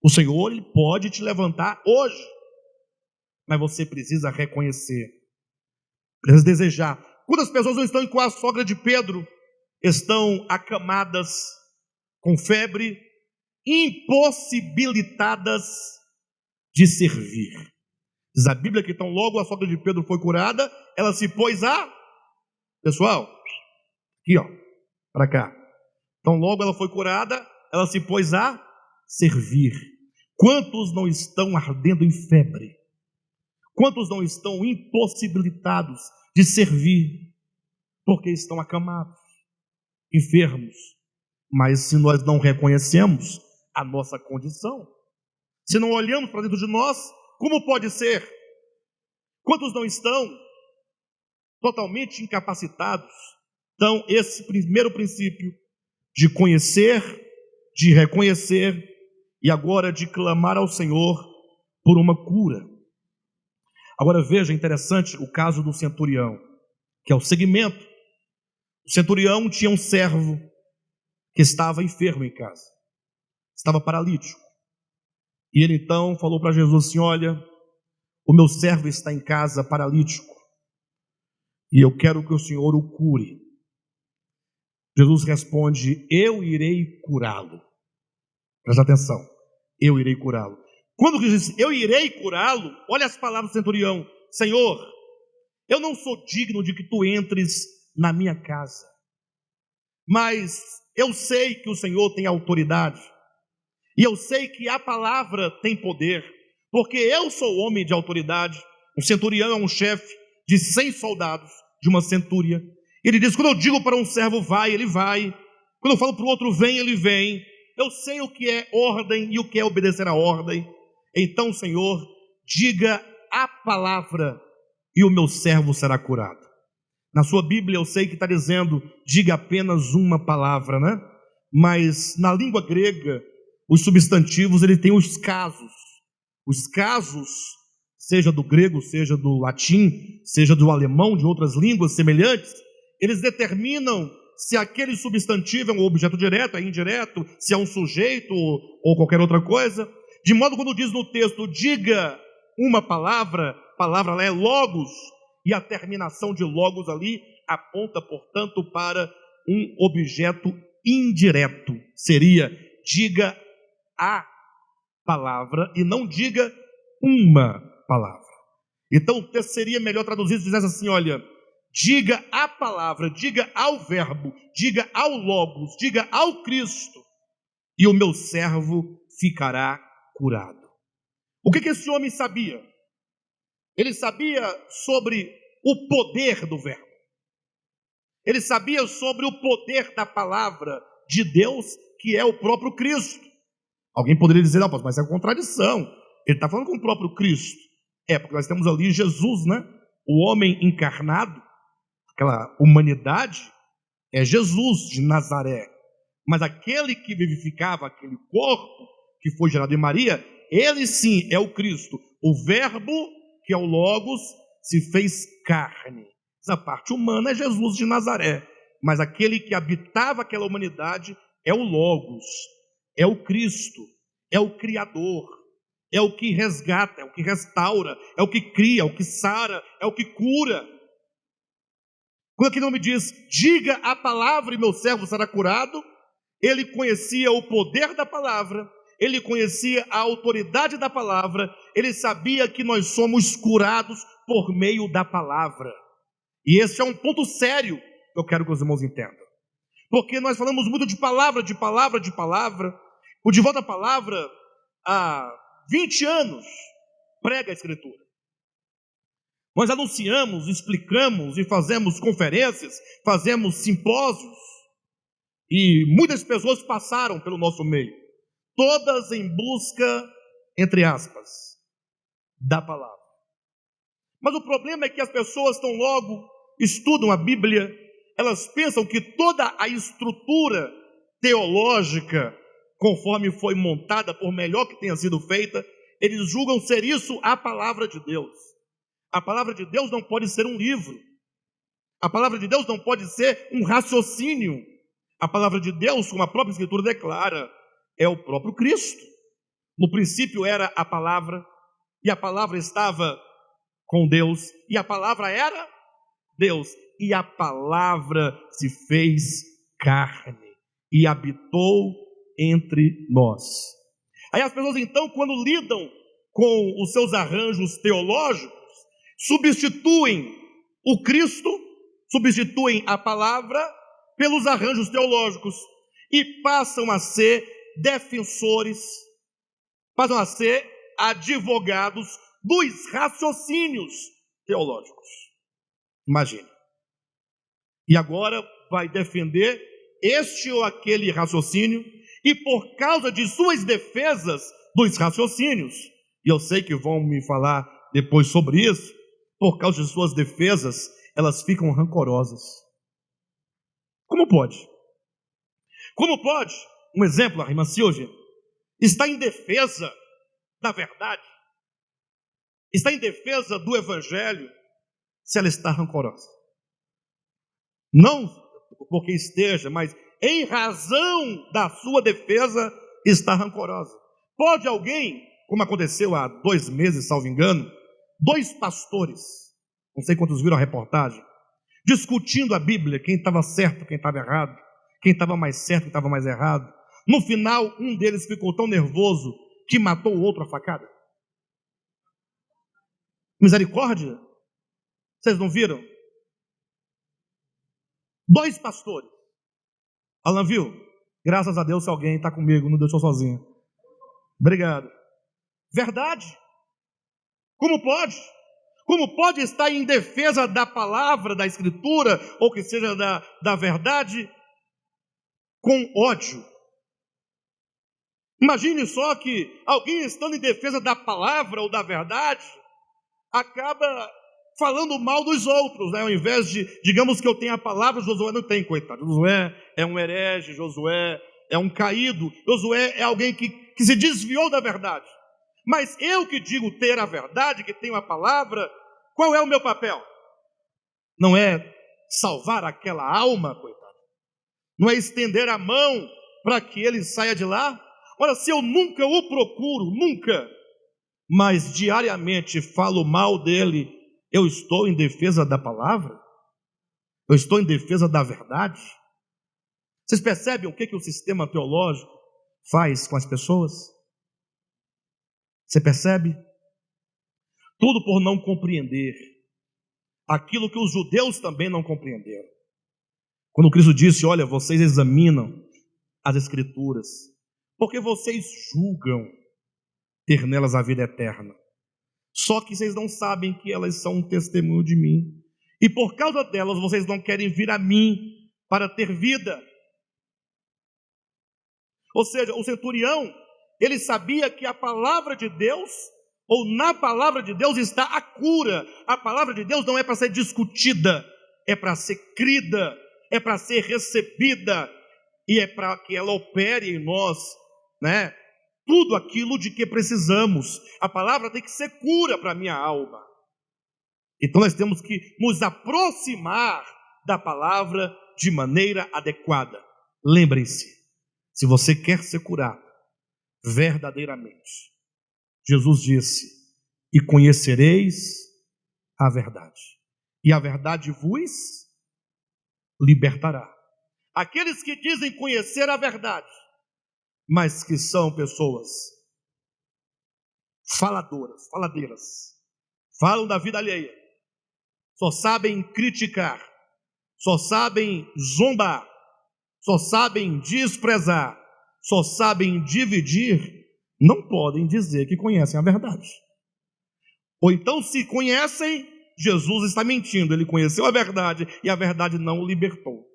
O Senhor, Ele pode te levantar hoje, mas você precisa reconhecer, precisa desejar. Quantas pessoas não estão com a sogra de Pedro, estão acamadas, com febre, impossibilitadas de servir. Diz a Bíblia que então logo a sogra de Pedro foi curada, ela se pôs a... Pessoal, aqui ó, para cá. Então logo ela foi curada, ela se pôs a servir. Quantos não estão ardendo em febre? Quantos não estão impossibilitados de servir? Porque estão acamados, enfermos. Mas se nós não reconhecemos a nossa condição, se não olhamos para dentro de nós, como pode ser? Quantos não estão totalmente incapacitados? Então, esse primeiro princípio de conhecer, de reconhecer e agora de clamar ao Senhor por uma cura. Agora veja, interessante o caso do centurião, que é o segmento. O centurião tinha um servo que estava enfermo em casa, estava paralítico. E ele então falou para Jesus assim, olha, o meu servo está em casa paralítico, e eu quero que o Senhor o cure. Jesus responde, eu irei curá-lo. Presta atenção, eu irei curá-lo. Quando Jesus diz, eu irei curá-lo, olha as palavras do centurião, Senhor, eu não sou digno de que tu entres na minha casa, mas eu sei que o Senhor tem autoridade, e eu sei que a palavra tem poder, porque eu sou homem de autoridade. Um centurião é um chefe de 100 soldados de uma centúria. Ele diz, quando eu digo para um servo vai, ele vai. Quando eu falo para o outro vem, ele vem. Eu sei o que é ordem e o que é obedecer a ordem. Então, Senhor, diga a palavra e o meu servo será curado. Na sua Bíblia eu sei que está dizendo, diga apenas uma palavra, né? Mas na língua grega, os substantivos, ele tem os casos. Os casos, seja do grego, seja do latim, seja do alemão, de outras línguas semelhantes, eles determinam se aquele substantivo é um objeto direto, é indireto, se é um sujeito ou qualquer outra coisa. De modo que quando diz no texto, diga uma palavra, palavra lá é logos, e a terminação de logos ali aponta, portanto, para um objeto indireto. Seria, diga a palavra e não diga uma palavra. Então o texto seria melhor traduzido se dissesse assim, olha, diga a palavra, diga ao verbo, diga ao logos, diga ao Cristo, e o meu servo ficará curado. O que esse homem sabia? Ele sabia sobre o poder do verbo. Ele sabia sobre o poder da palavra de Deus, que é o próprio Cristo. Alguém poderia dizer, não, mas é uma contradição. Ele está falando com o próprio Cristo. É, porque nós temos ali Jesus, né? O homem encarnado, aquela humanidade, é Jesus de Nazaré. Mas aquele que vivificava aquele corpo, que foi gerado em Maria, ele sim é o Cristo. O verbo, que é o Logos, se fez carne. Essa parte humana é Jesus de Nazaré. Mas aquele que habitava aquela humanidade é o Logos, é o Cristo, é o Criador, é o que resgata, é o que restaura, é o que cria, é o que sara, é o que cura. Quando aqui não me diz, diga a palavra e meu servo será curado, ele conhecia o poder da palavra, ele conhecia a autoridade da palavra, ele sabia que nós somos curados por meio da palavra. E esse é um ponto sério que eu quero que os irmãos entendam. Porque nós falamos muito de palavra, de palavra, de palavra. O De Volta à Palavra, há 20 anos, prega a Escritura. Nós anunciamos, explicamos e fazemos conferências, fazemos simpósios. E muitas pessoas passaram pelo nosso meio. Todas em busca, entre aspas, da palavra. Mas o problema é que as pessoas tão logo estudam a Bíblia, elas pensam que toda a estrutura teológica, conforme foi montada, por melhor que tenha sido feita, eles julgam ser isso a palavra de Deus. A palavra de Deus não pode ser um livro. A palavra de Deus não pode ser um raciocínio. A palavra de Deus, como a própria Escritura declara, é o próprio Cristo. No princípio era a palavra, e a palavra estava com Deus, e a palavra era Deus, e a palavra se fez carne e habitou entre nós. Aí as pessoas então, quando lidam com os seus arranjos teológicos, substituem o Cristo, substituem a palavra pelos arranjos teológicos e passam a ser defensores, passam a ser advogados dos raciocínios teológicos. Imagine. E agora vai defender este ou aquele raciocínio, e por causa de suas defesas dos raciocínios, e eu sei que vão me falar depois sobre isso, por causa de suas defesas, elas ficam rancorosas. Como pode? Como pode? Um exemplo, a irmã Silvia está em defesa da verdade, está em defesa do Evangelho, se ela está rancorosa. Não porque esteja, mas em razão da sua defesa, está rancorosa. Pode alguém, como aconteceu há 2 meses, salvo engano, 2 pastores, não sei quantos viram a reportagem, discutindo a Bíblia, quem estava certo, quem estava errado, quem estava mais certo, quem estava mais errado. No final, um deles ficou tão nervoso que matou o outro a facada. Misericórdia? Vocês não viram? 2 pastores. Alan, viu? Graças a Deus, se alguém está comigo, não deixou sozinho. Obrigado. Verdade. Como pode? Como pode estar em defesa da palavra, da Escritura, ou que seja da verdade, com ódio? Imagine só que alguém estando em defesa da palavra ou da verdade, acaba falando mal dos outros, né? Ao invés de, digamos que eu tenho a palavra, Josué não tem, coitado. Josué é um herege, Josué é um caído, Josué é alguém que se desviou da verdade. Mas eu que digo ter a verdade, que tenho a palavra, qual é o meu papel? Não é salvar aquela alma, coitado. Não é estender a mão para que ele saia de lá. Ora, se eu nunca o procuro, nunca, mas diariamente falo mal dele, eu estou em defesa da palavra? Eu estou em defesa da verdade? Vocês percebem o que o sistema teológico faz com as pessoas? Você percebe? Tudo por não compreender aquilo que os judeus também não compreenderam. Quando Cristo disse, olha, vocês examinam as Escrituras, porque vocês julgam ter nelas a vida eterna. Só que vocês não sabem que elas são um testemunho de mim. E por causa delas, vocês não querem vir a mim para ter vida. Ou seja, o centurião, ele sabia que a palavra de Deus, ou na palavra de Deus está a cura. A palavra de Deus não é para ser discutida, é para ser crida, é para ser recebida, e é para que ela opere em nós, né? Tudo aquilo de que precisamos. A palavra tem que ser cura para a minha alma. Então nós temos que nos aproximar da palavra de maneira adequada. Lembrem-se, se você quer ser curado verdadeiramente, Jesus disse, e conhecereis a verdade, e a verdade vos libertará. Aqueles que dizem conhecer a verdade, mas que são pessoas faladeiras, falam da vida alheia, só sabem criticar, só sabem zombar, só sabem desprezar, só sabem dividir, não podem dizer que conhecem a verdade. Ou então, se conhecem, Jesus está mentindo, ele conheceu a verdade e a verdade não o libertou.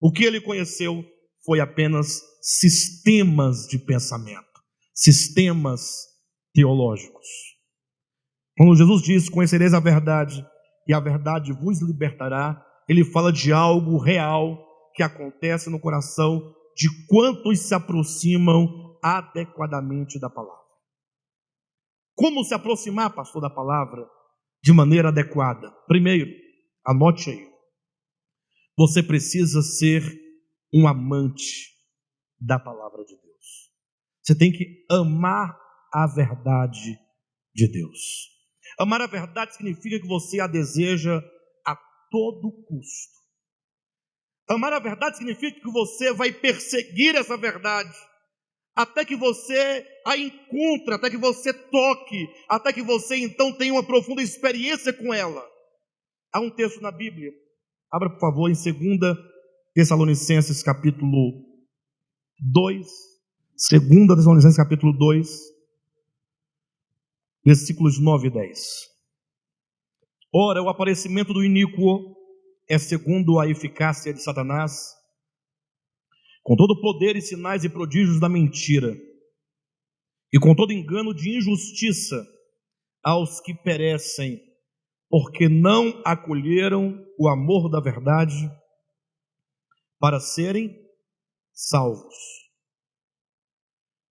O que ele conheceu foi apenas sistemas de pensamento, sistemas teológicos. Quando Jesus diz, conhecereis a verdade e a verdade vos libertará, ele fala de algo real que acontece no coração de quantos se aproximam adequadamente da palavra. Como se aproximar, pastor, da palavra de maneira adequada? Primeiro, anote aí, você precisa ser um amante da palavra de Deus. Você tem que amar a verdade de Deus. Amar a verdade significa que você a deseja a todo custo. Amar a verdade significa que você vai perseguir essa verdade até que você a encontre, até que você toque, até que você então tenha uma profunda experiência com ela. Há um texto na Bíblia, abra por favor em 2 Tessalonicenses capítulo 2, 2 Tessalonicenses capítulo 2, versículos 9 e 10. Ora, o aparecimento do iníquo é segundo a eficácia de Satanás, com todo poder e sinais e prodígios da mentira, e com todo engano de injustiça aos que perecem, porque não acolheram o amor da verdade para serem salvos.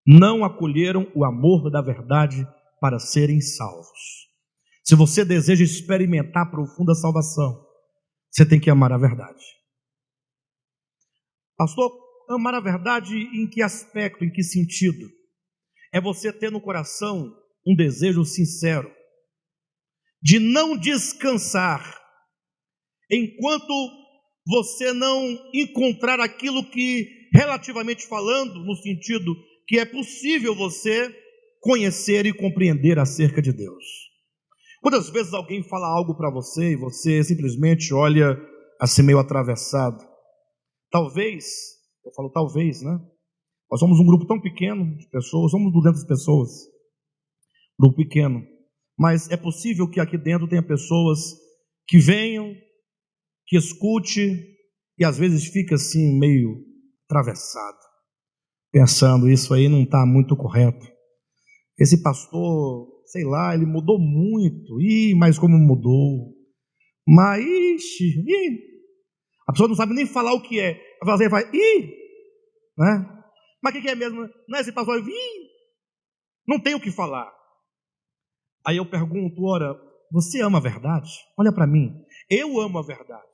Não acolheram o amor da verdade para serem salvos. Se você deseja experimentar profunda salvação, você tem que amar a verdade. Pastor, amar a verdade em que aspecto, em que sentido? É você ter no coração um desejo sincero de não descansar enquanto você não encontrar aquilo que, relativamente falando, no sentido que é possível você conhecer e compreender acerca de Deus. Quantas vezes alguém fala algo para você e você simplesmente olha assim meio atravessado? Talvez, eu falo talvez, né? Nós somos um grupo tão pequeno de pessoas, somos 200 pessoas, grupo pequeno, mas é possível que aqui dentro tenha pessoas que venham, que escute e às vezes fica assim meio atravessado. pensando, isso aí não está muito correto. Esse pastor, sei lá, ele mudou muito. Mas como mudou? Mas, a pessoa não sabe nem falar o que é. A pessoa vai, né? Mas o que é mesmo? Não é esse pastor, não tem o que falar. Aí eu pergunto, ora, você ama a verdade? Olha para mim, eu amo a verdade.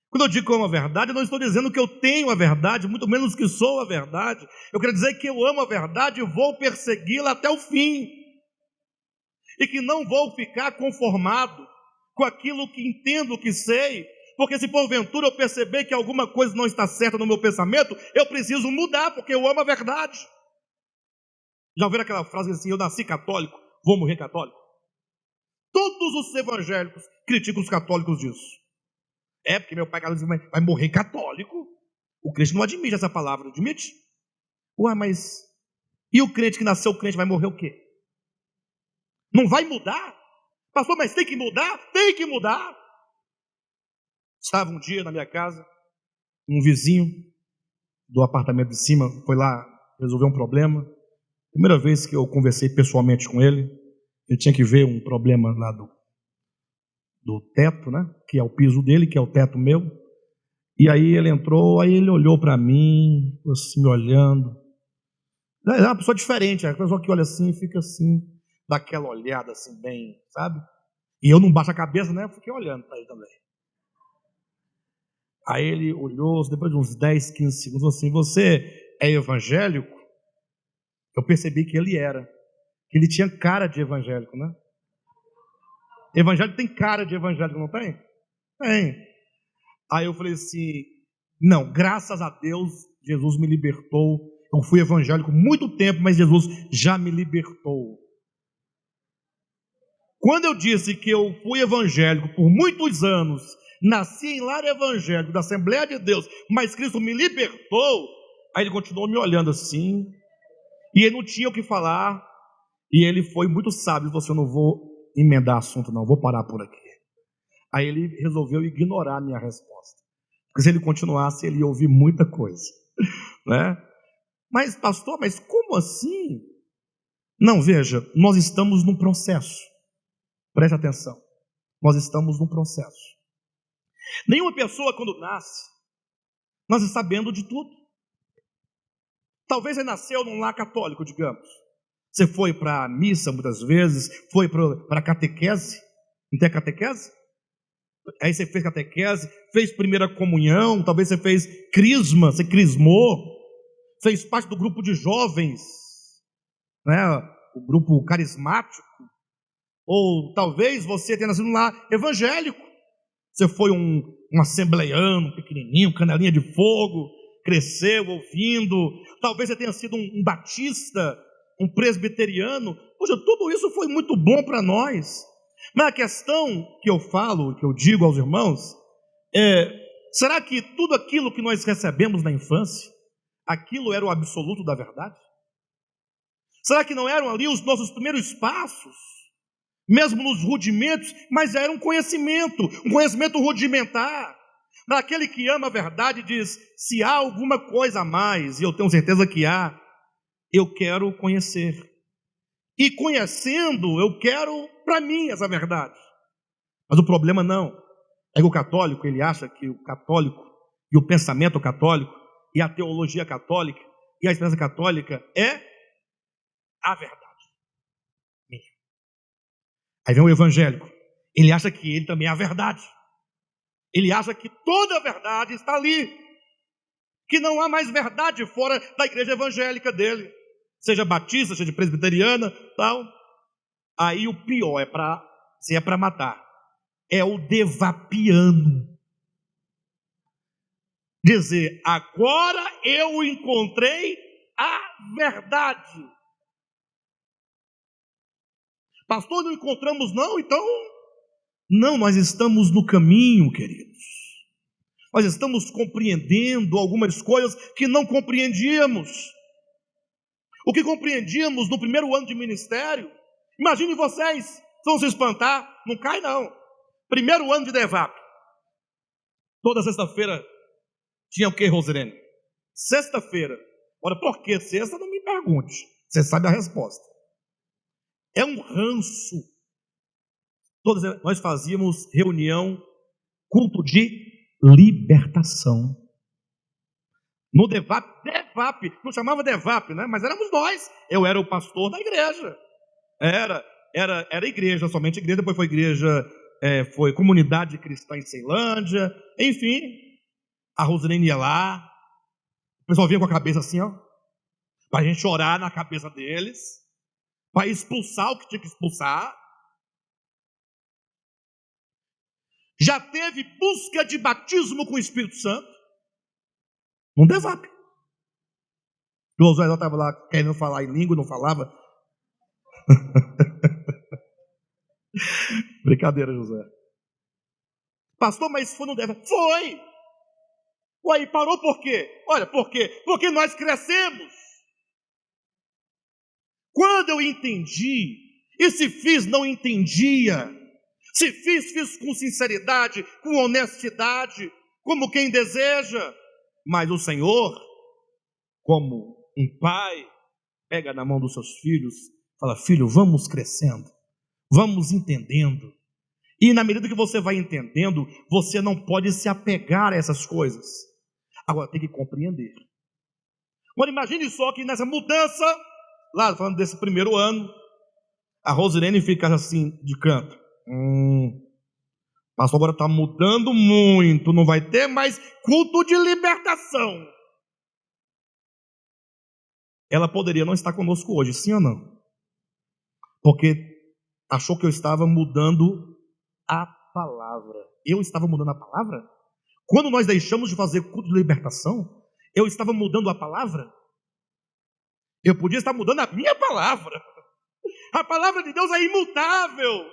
Quando eu digo que eu amo a verdade, eu não estou dizendo que eu tenho a verdade, muito menos que sou a verdade. Eu quero dizer que eu amo a verdade e vou persegui-la até o fim. E que não vou ficar conformado com aquilo que entendo, que sei. Porque se porventura eu perceber que alguma coisa não está certa no meu pensamento, eu preciso mudar, porque eu amo a verdade. Já ouviram aquela frase assim, eu nasci católico, vou morrer católico? Todos os evangélicos criticam os católicos disso. Porque meu pai vai morrer católico. O crente não admite essa palavra, não admite? Mas e o crente que nasceu crente vai morrer o quê? Não vai mudar? Pastor, mas tem que mudar? Tem que mudar. Estava um dia na minha casa, um vizinho do apartamento de cima foi lá resolver um problema. Primeira vez que eu conversei pessoalmente com ele, ele tinha que ver um problema lá do teto, né? Que é o piso dele, que é o teto meu. E aí ele entrou, aí ele olhou para mim, assim, me olhando. É uma pessoa diferente, é uma pessoa que olha assim, fica assim, dá aquela olhada assim, bem, sabe? E eu não baixo a cabeça, né? Fiquei olhando para ele também. Aí ele olhou, depois de uns 10, 15 segundos, assim, você é evangélico? Eu percebi que ele era, que ele tinha cara de evangélico, né? Evangélico tem cara de evangélico, não tem? Tem. Aí eu falei assim, não, graças a Deus, Jesus me libertou. Eu fui evangélico muito tempo, mas Jesus já me libertou. Quando eu disse que eu fui evangélico por muitos anos, nasci em lar evangélico da Assembleia de Deus, mas Cristo me libertou, aí ele continuou me olhando assim, e ele não tinha o que falar, e ele foi muito sábio, você não vou emendar assunto não, vou parar por aqui. Aí ele resolveu ignorar a minha resposta, porque se ele continuasse, ele ia ouvir muita coisa, né? Mas pastor, mas como assim? Não, veja, nós estamos num processo, preste atenção, nós estamos num processo. Nenhuma pessoa quando nasce, nós está sabendo de tudo. Talvez você nasceu num lar católico, digamos. Você foi para a missa muitas vezes, foi para a catequese, não tem a catequese? Aí você fez catequese, fez primeira comunhão, talvez você fez crisma, você crismou, fez parte do grupo de jovens, né? O grupo carismático, ou talvez você tenha nascido num lar evangélico. Você foi um assembleiano pequenininho, canelinha de fogo, cresceu ouvindo. Talvez você tenha sido um batista, um presbiteriano. Poxa, tudo isso foi muito bom para nós. Mas a questão que eu falo, que eu digo aos irmãos, será que tudo aquilo que nós recebemos na infância, aquilo era o absoluto da verdade? Será que não eram ali os nossos primeiros passos? Mesmo nos rudimentos, mas era um conhecimento rudimentar. Daquele que ama a verdade diz, se há alguma coisa a mais, e eu tenho certeza que há, eu quero conhecer. E conhecendo, eu quero para mim essa verdade. Mas o problema não, é que o católico, ele acha que o católico, e o pensamento católico, e a teologia católica, e a esperança católica é a verdade. Aí vem o evangélico, ele acha que ele também é a verdade. Ele acha que toda a verdade está ali, que não há mais verdade fora da igreja evangélica dele, seja batista, seja presbiteriana, tal. Aí o pior se é para matar, é o devapiano. Dizer, agora eu encontrei a verdade. Pastor, não encontramos não? Então, não, nós estamos no caminho, queridos. Nós estamos compreendendo algumas coisas que não compreendíamos. O que compreendíamos no primeiro ano de ministério, imagine vocês, vão se espantar, não cai não. Primeiro ano de DEVAP. Toda sexta-feira tinha o que, Rosirene? Sexta-feira, Ora, por que sexta? Não me pergunte. Você sabe a resposta. É um ranço. Nós fazíamos reunião, culto de libertação. No Devap, não chamava Devap, né? Mas éramos nós. Eu era o pastor da igreja. Era igreja, somente igreja, depois foi igreja, foi comunidade cristã em Ceilândia, enfim, a Rosilene ia lá, o pessoal vinha com a cabeça assim, ó, para a gente orar na cabeça deles, para expulsar o que tinha que expulsar. Já teve busca de batismo com o Espírito Santo? Não Devap. O Josué estava lá querendo falar em língua, não falava. Brincadeira, José. Pastor, mas foi no Devap? Foi. Ué, parou por quê? Olha, por quê? Porque nós crescemos. Quando eu entendi, e se fiz, não entendia. Se fiz com sinceridade, com honestidade, como quem deseja. Mas o Senhor, como um pai, pega na mão dos seus filhos, fala: filho, vamos crescendo, vamos entendendo. E na medida que você vai entendendo, você não pode se apegar a essas coisas. Agora tem que compreender. Agora imagine só que nessa mudança, lá falando desse primeiro ano, a Rosilene fica assim de canto. Pastor, agora está mudando muito, não vai ter mais culto de libertação. Ela poderia não estar conosco hoje, sim ou não? Porque achou que eu estava mudando a palavra. Eu estava mudando a palavra? Quando nós deixamos de fazer culto de libertação, eu estava mudando a palavra? Eu podia estar mudando a minha palavra. A palavra de Deus é imutável.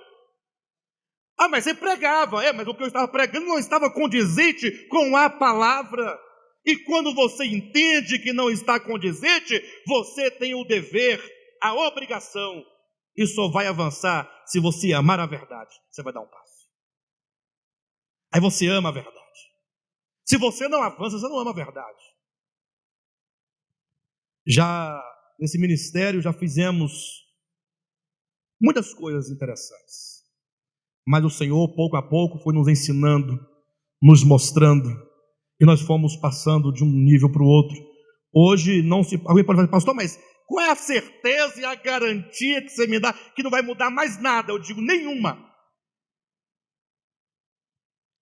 Ah, mas você pregava. Mas o que eu estava pregando não estava condizente com a palavra. E quando você entende que não está condizente, você tem o dever, a obrigação, e só vai avançar se você amar a verdade. Você vai dar um passo. Aí você ama a verdade. Se você não avança, você não ama a verdade. Já nesse ministério já fizemos muitas coisas interessantes. Mas o Senhor, pouco a pouco, foi nos ensinando, nos mostrando, e nós fomos passando de um nível para o outro. Hoje não se... Alguém pode falar: pastor, mas qual é a certeza e a garantia que você me dá que não vai mudar mais nada? Eu digo: nenhuma.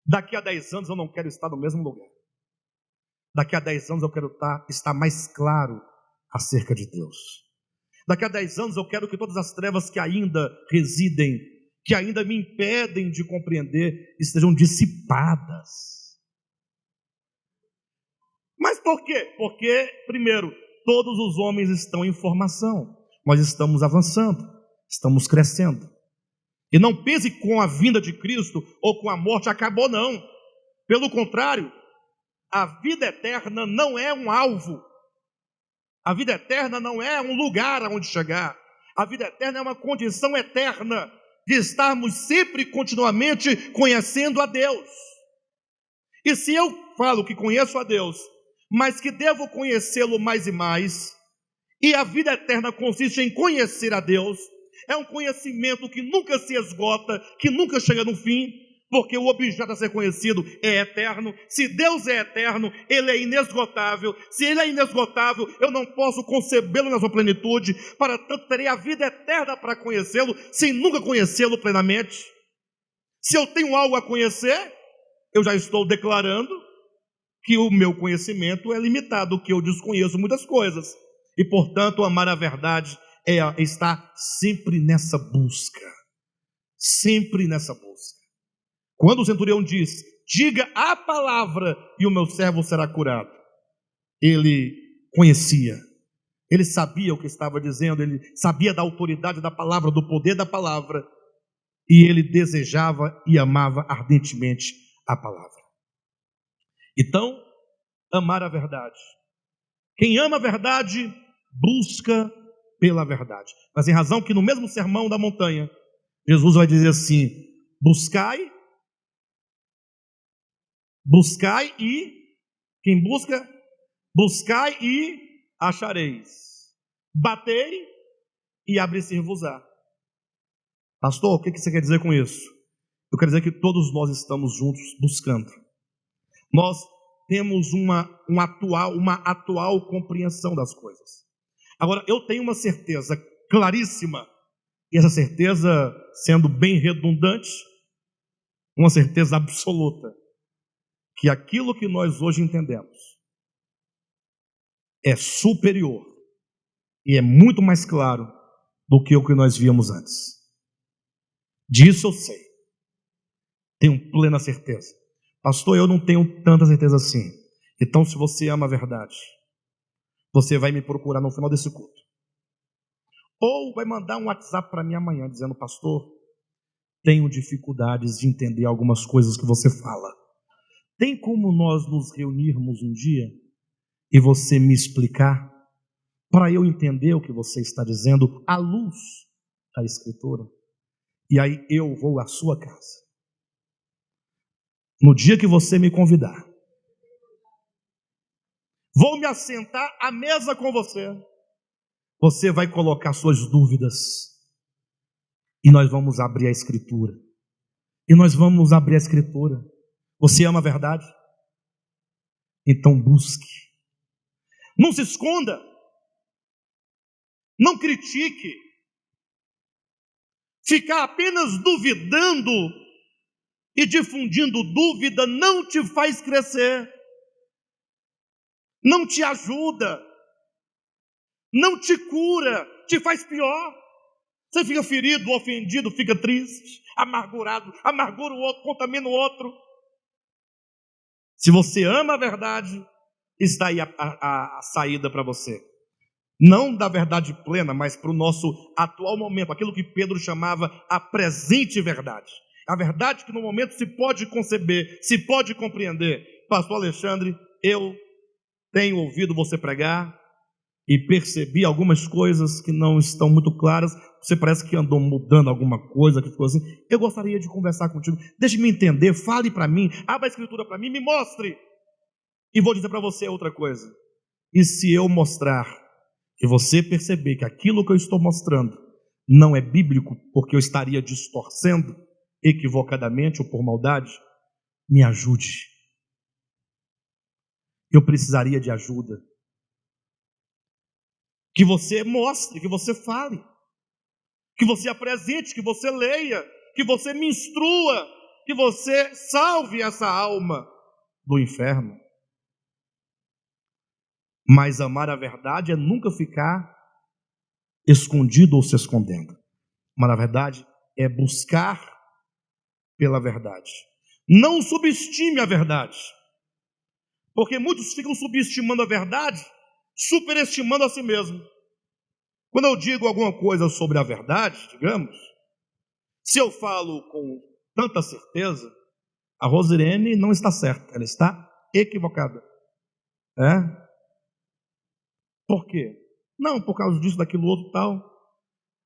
Daqui a 10 anos eu não quero estar no mesmo lugar. Daqui a 10 anos eu quero estar mais claro acerca de Deus. Daqui a 10 anos eu quero que todas as trevas que ainda residem, que ainda me impedem de compreender, estejam dissipadas. Mas por quê? Porque, primeiro, todos os homens estão em formação. Nós estamos avançando, estamos crescendo. E não pense que com a vinda de Cristo ou com a morte acabou, não. Pelo contrário, a vida eterna não é um alvo. A vida eterna não é um lugar aonde chegar. A vida eterna é uma condição eterna de estarmos sempre, continuamente conhecendo a Deus. E se eu falo que conheço a Deus, mas que devo conhecê-lo mais e mais, e a vida eterna consiste em conhecer a Deus, é um conhecimento que nunca se esgota, que nunca chega no fim, porque o objeto a ser conhecido é eterno. Se Deus é eterno, Ele é inesgotável. Se Ele é inesgotável, eu não posso concebê-lo na sua plenitude. Para tanto, terei a vida eterna para conhecê-lo, sem nunca conhecê-lo plenamente. Se eu tenho algo a conhecer, eu já estou declarando que o meu conhecimento é limitado, que eu desconheço muitas coisas. E, portanto, amar a verdade é estar sempre nessa busca. Sempre nessa busca. Quando o centurião diz: diga a palavra e o meu servo será curado, ele conhecia, ele sabia o que estava dizendo, ele sabia da autoridade da palavra, do poder da palavra, e ele desejava e amava ardentemente a palavra. Então, amar a verdade. Quem ama a verdade, busca pela verdade. Mas em razão que no mesmo sermão da montanha, Jesus vai dizer assim: buscai e... Quem busca? Buscai e achareis. Batei e abrir-se-vos-á. Pastor, o que você quer dizer com isso? Eu quero dizer que todos nós estamos juntos buscando. Nós temos uma atual compreensão das coisas. Agora, eu tenho uma certeza claríssima, e essa certeza, sendo bem redundante, uma certeza absoluta, que aquilo que nós hoje entendemos é superior e é muito mais claro do que o que nós víamos antes. Disso eu sei, tenho plena certeza. Pastor, eu não tenho tanta certeza assim. Então, se você ama a verdade, você vai me procurar no final desse culto. Ou vai mandar um WhatsApp para mim amanhã, dizendo: pastor, tenho dificuldades de entender algumas coisas que você fala. Tem como nós nos reunirmos um dia e você me explicar, para eu entender o que você está dizendo à luz da Escritura? E aí eu vou à sua casa. No dia que você me convidar, vou me assentar à mesa com você. Você vai colocar suas dúvidas e nós vamos abrir a Escritura. Você ama a verdade? Então busque. Não se esconda. Não critique. Ficar apenas duvidando e difundindo dúvida não te faz crescer, não te ajuda, não te cura, te faz pior. Você fica ferido, ofendido, fica triste, amargurado, amargura o outro, contamina o outro. Se você ama a verdade, está aí a saída para você. Não da verdade plena, mas para o nosso atual momento, aquilo que Pedro chamava a presente verdade. A verdade que no momento se pode conceber, se pode compreender. Pastor Alexandre, eu tenho ouvido você pregar e percebi algumas coisas que não estão muito claras. Você parece que andou mudando alguma coisa, que ficou assim. Eu gostaria de conversar contigo. Deixe-me entender, fale para mim, abra a Escritura para mim, me mostre. E vou dizer para você outra coisa. E se eu mostrar e você perceber que aquilo que eu estou mostrando não é bíblico, porque eu estaria distorcendo equivocadamente ou por maldade, me ajude. Eu precisaria de ajuda. Que você mostre, que você fale, que você apresente, que você leia, que você me instrua, que você salve essa alma do inferno. Mas amar a verdade é nunca ficar escondido ou se escondendo. Amar a verdade é buscar pela verdade. Não subestime a verdade, porque muitos ficam subestimando a verdade, superestimando a si mesmo. Quando eu digo alguma coisa sobre a verdade, digamos, se eu falo com tanta certeza, a Rosirene não está certa, ela está equivocada. Por quê? Não, por causa disso, daquilo, outro, tal.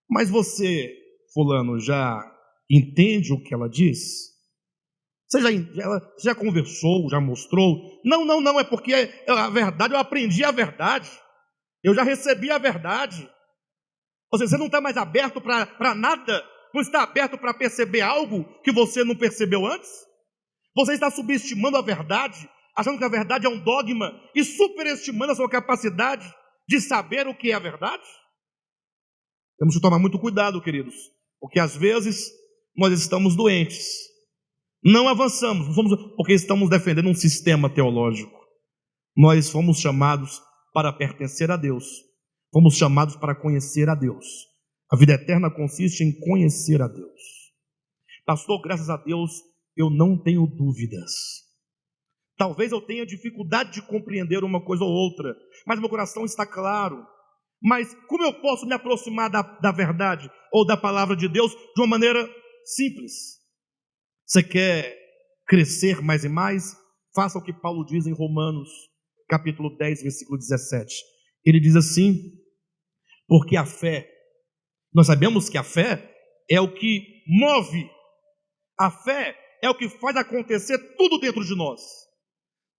Mas você, fulano, já entende o que ela diz? Você já conversou, já mostrou? Não, é porque a verdade, eu aprendi a verdade. Eu já recebi a verdade. Ou seja, você não está mais aberto para nada? Não está aberto para perceber algo que você não percebeu antes? Você está subestimando a verdade, achando que a verdade é um dogma e superestimando a sua capacidade de saber o que é a verdade? Temos que tomar muito cuidado, queridos, porque às vezes nós estamos doentes, não avançamos, porque estamos defendendo um sistema teológico. Nós fomos chamados para pertencer a Deus, fomos chamados para conhecer a Deus. A vida eterna consiste em conhecer a Deus. Pastor, graças a Deus, eu não tenho dúvidas. Talvez eu tenha dificuldade de compreender uma coisa ou outra, mas meu coração está claro. Mas como eu posso me aproximar da verdade ou da palavra de Deus de uma maneira simples? Você quer crescer mais e mais? Faça o que Paulo diz em Romanos, capítulo 10, versículo 17. Ele diz assim: porque a fé, nós sabemos que a fé é o que move, a fé é o que faz acontecer tudo dentro de nós.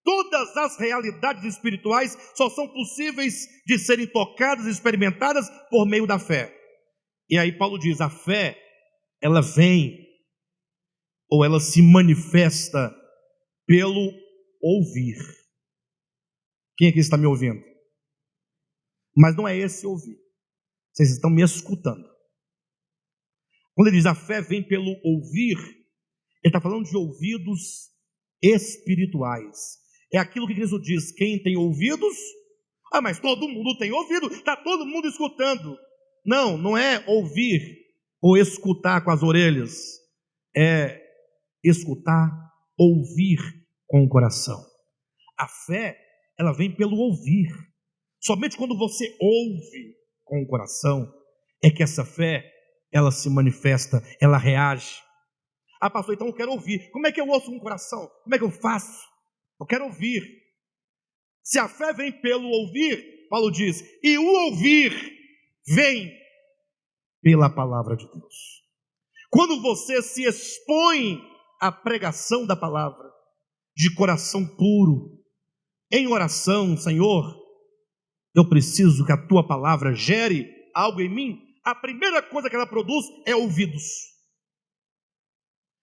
Todas as realidades espirituais só são possíveis de serem tocadas e experimentadas por meio da fé. E aí Paulo diz, a fé, ela vem, ou ela se manifesta pelo ouvir. Quem aqui está me ouvindo? Mas não é esse ouvir. Vocês estão me escutando. Quando ele diz a fé vem pelo ouvir, ele está falando de ouvidos espirituais. É aquilo que Cristo diz, quem tem ouvidos, mas todo mundo tem ouvido, está todo mundo escutando. Não, não é ouvir ou escutar com as orelhas, é escutar, ouvir com o coração. A fé, ela vem pelo ouvir. Somente quando você ouve com o coração, é que essa fé, ela se manifesta, ela reage. Pastor, então eu quero ouvir. Como é que eu ouço com o coração? Como é que eu faço? Eu quero ouvir. Se a fé vem pelo ouvir, Paulo diz, e o ouvir vem pela palavra de Deus. Quando você se expõe à pregação da palavra, de coração puro, em oração, Senhor, eu preciso que a tua palavra gere algo em mim. A primeira coisa que ela produz é ouvidos.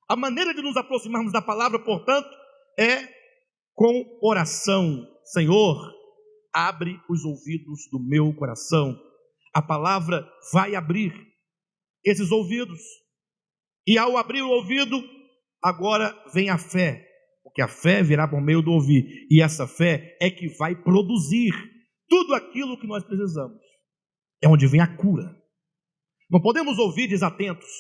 A maneira de nos aproximarmos da palavra, portanto, é com oração. Senhor, abre os ouvidos do meu coração. A palavra vai abrir esses ouvidos. E ao abrir o ouvido, agora vem a fé. Porque a fé virá por meio do ouvir. E essa fé é que vai produzir tudo aquilo que nós precisamos. É onde vem a cura. Não podemos ouvir desatentos.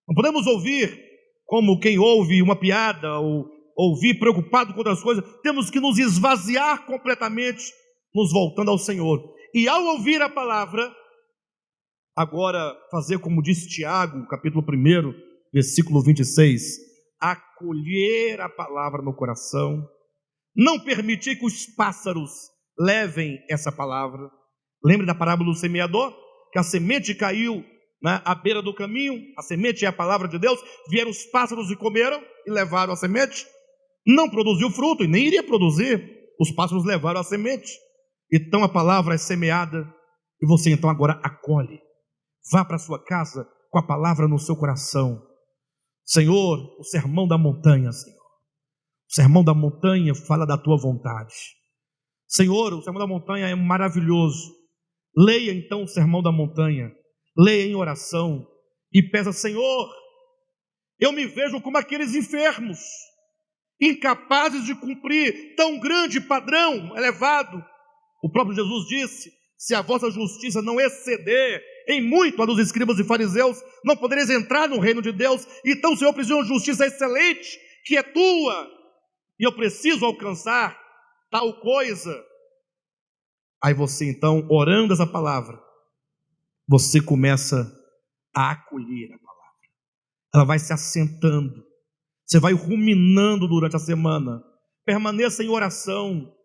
Não podemos ouvir como quem ouve uma piada ou ouvir preocupado com outras coisas. Temos que nos esvaziar completamente, nos voltando ao Senhor. E ao ouvir a palavra, agora fazer como diz Tiago, capítulo 1, versículo 26, acolher a palavra no coração, não permitir que os pássaros levem essa palavra. Lembre da parábola do semeador, que a semente caiu à beira do caminho, a semente é a palavra de Deus, vieram os pássaros e comeram e levaram a semente, não produziu fruto e nem iria produzir, os pássaros levaram a semente. Então a palavra é semeada e você então agora acolhe, vá para a sua casa com a palavra no seu coração. Senhor, o sermão da montanha, Senhor, o sermão da montanha fala da tua vontade. Senhor, o sermão da montanha é maravilhoso. Leia então o sermão da montanha, leia em oração e peça, Senhor, eu me vejo como aqueles enfermos, incapazes de cumprir tão grande padrão elevado. O próprio Jesus disse, se a vossa justiça não exceder em muito a dos escribas e fariseus, não podereis entrar no reino de Deus. Então o Senhor precisa de uma justiça excelente, que é tua, e eu preciso alcançar tal coisa. Aí você então, orando essa palavra, você começa a acolher a palavra. Ela vai se assentando. Você vai ruminando durante a semana. Permaneça em oração.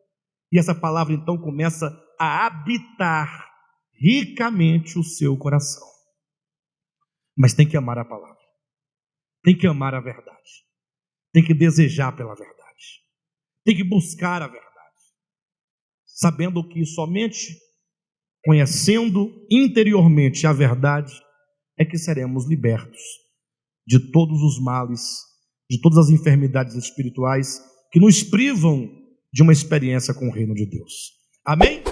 E essa palavra então começa a habitar ricamente o seu coração. Mas tem que amar a palavra. Tem que amar a verdade. Tem que desejar pela verdade. Tem que buscar a verdade. Sabendo que somente conhecendo interiormente a verdade é que seremos libertos de todos os males, de todas as enfermidades espirituais que nos privam de uma experiência com o reino de Deus. Amém?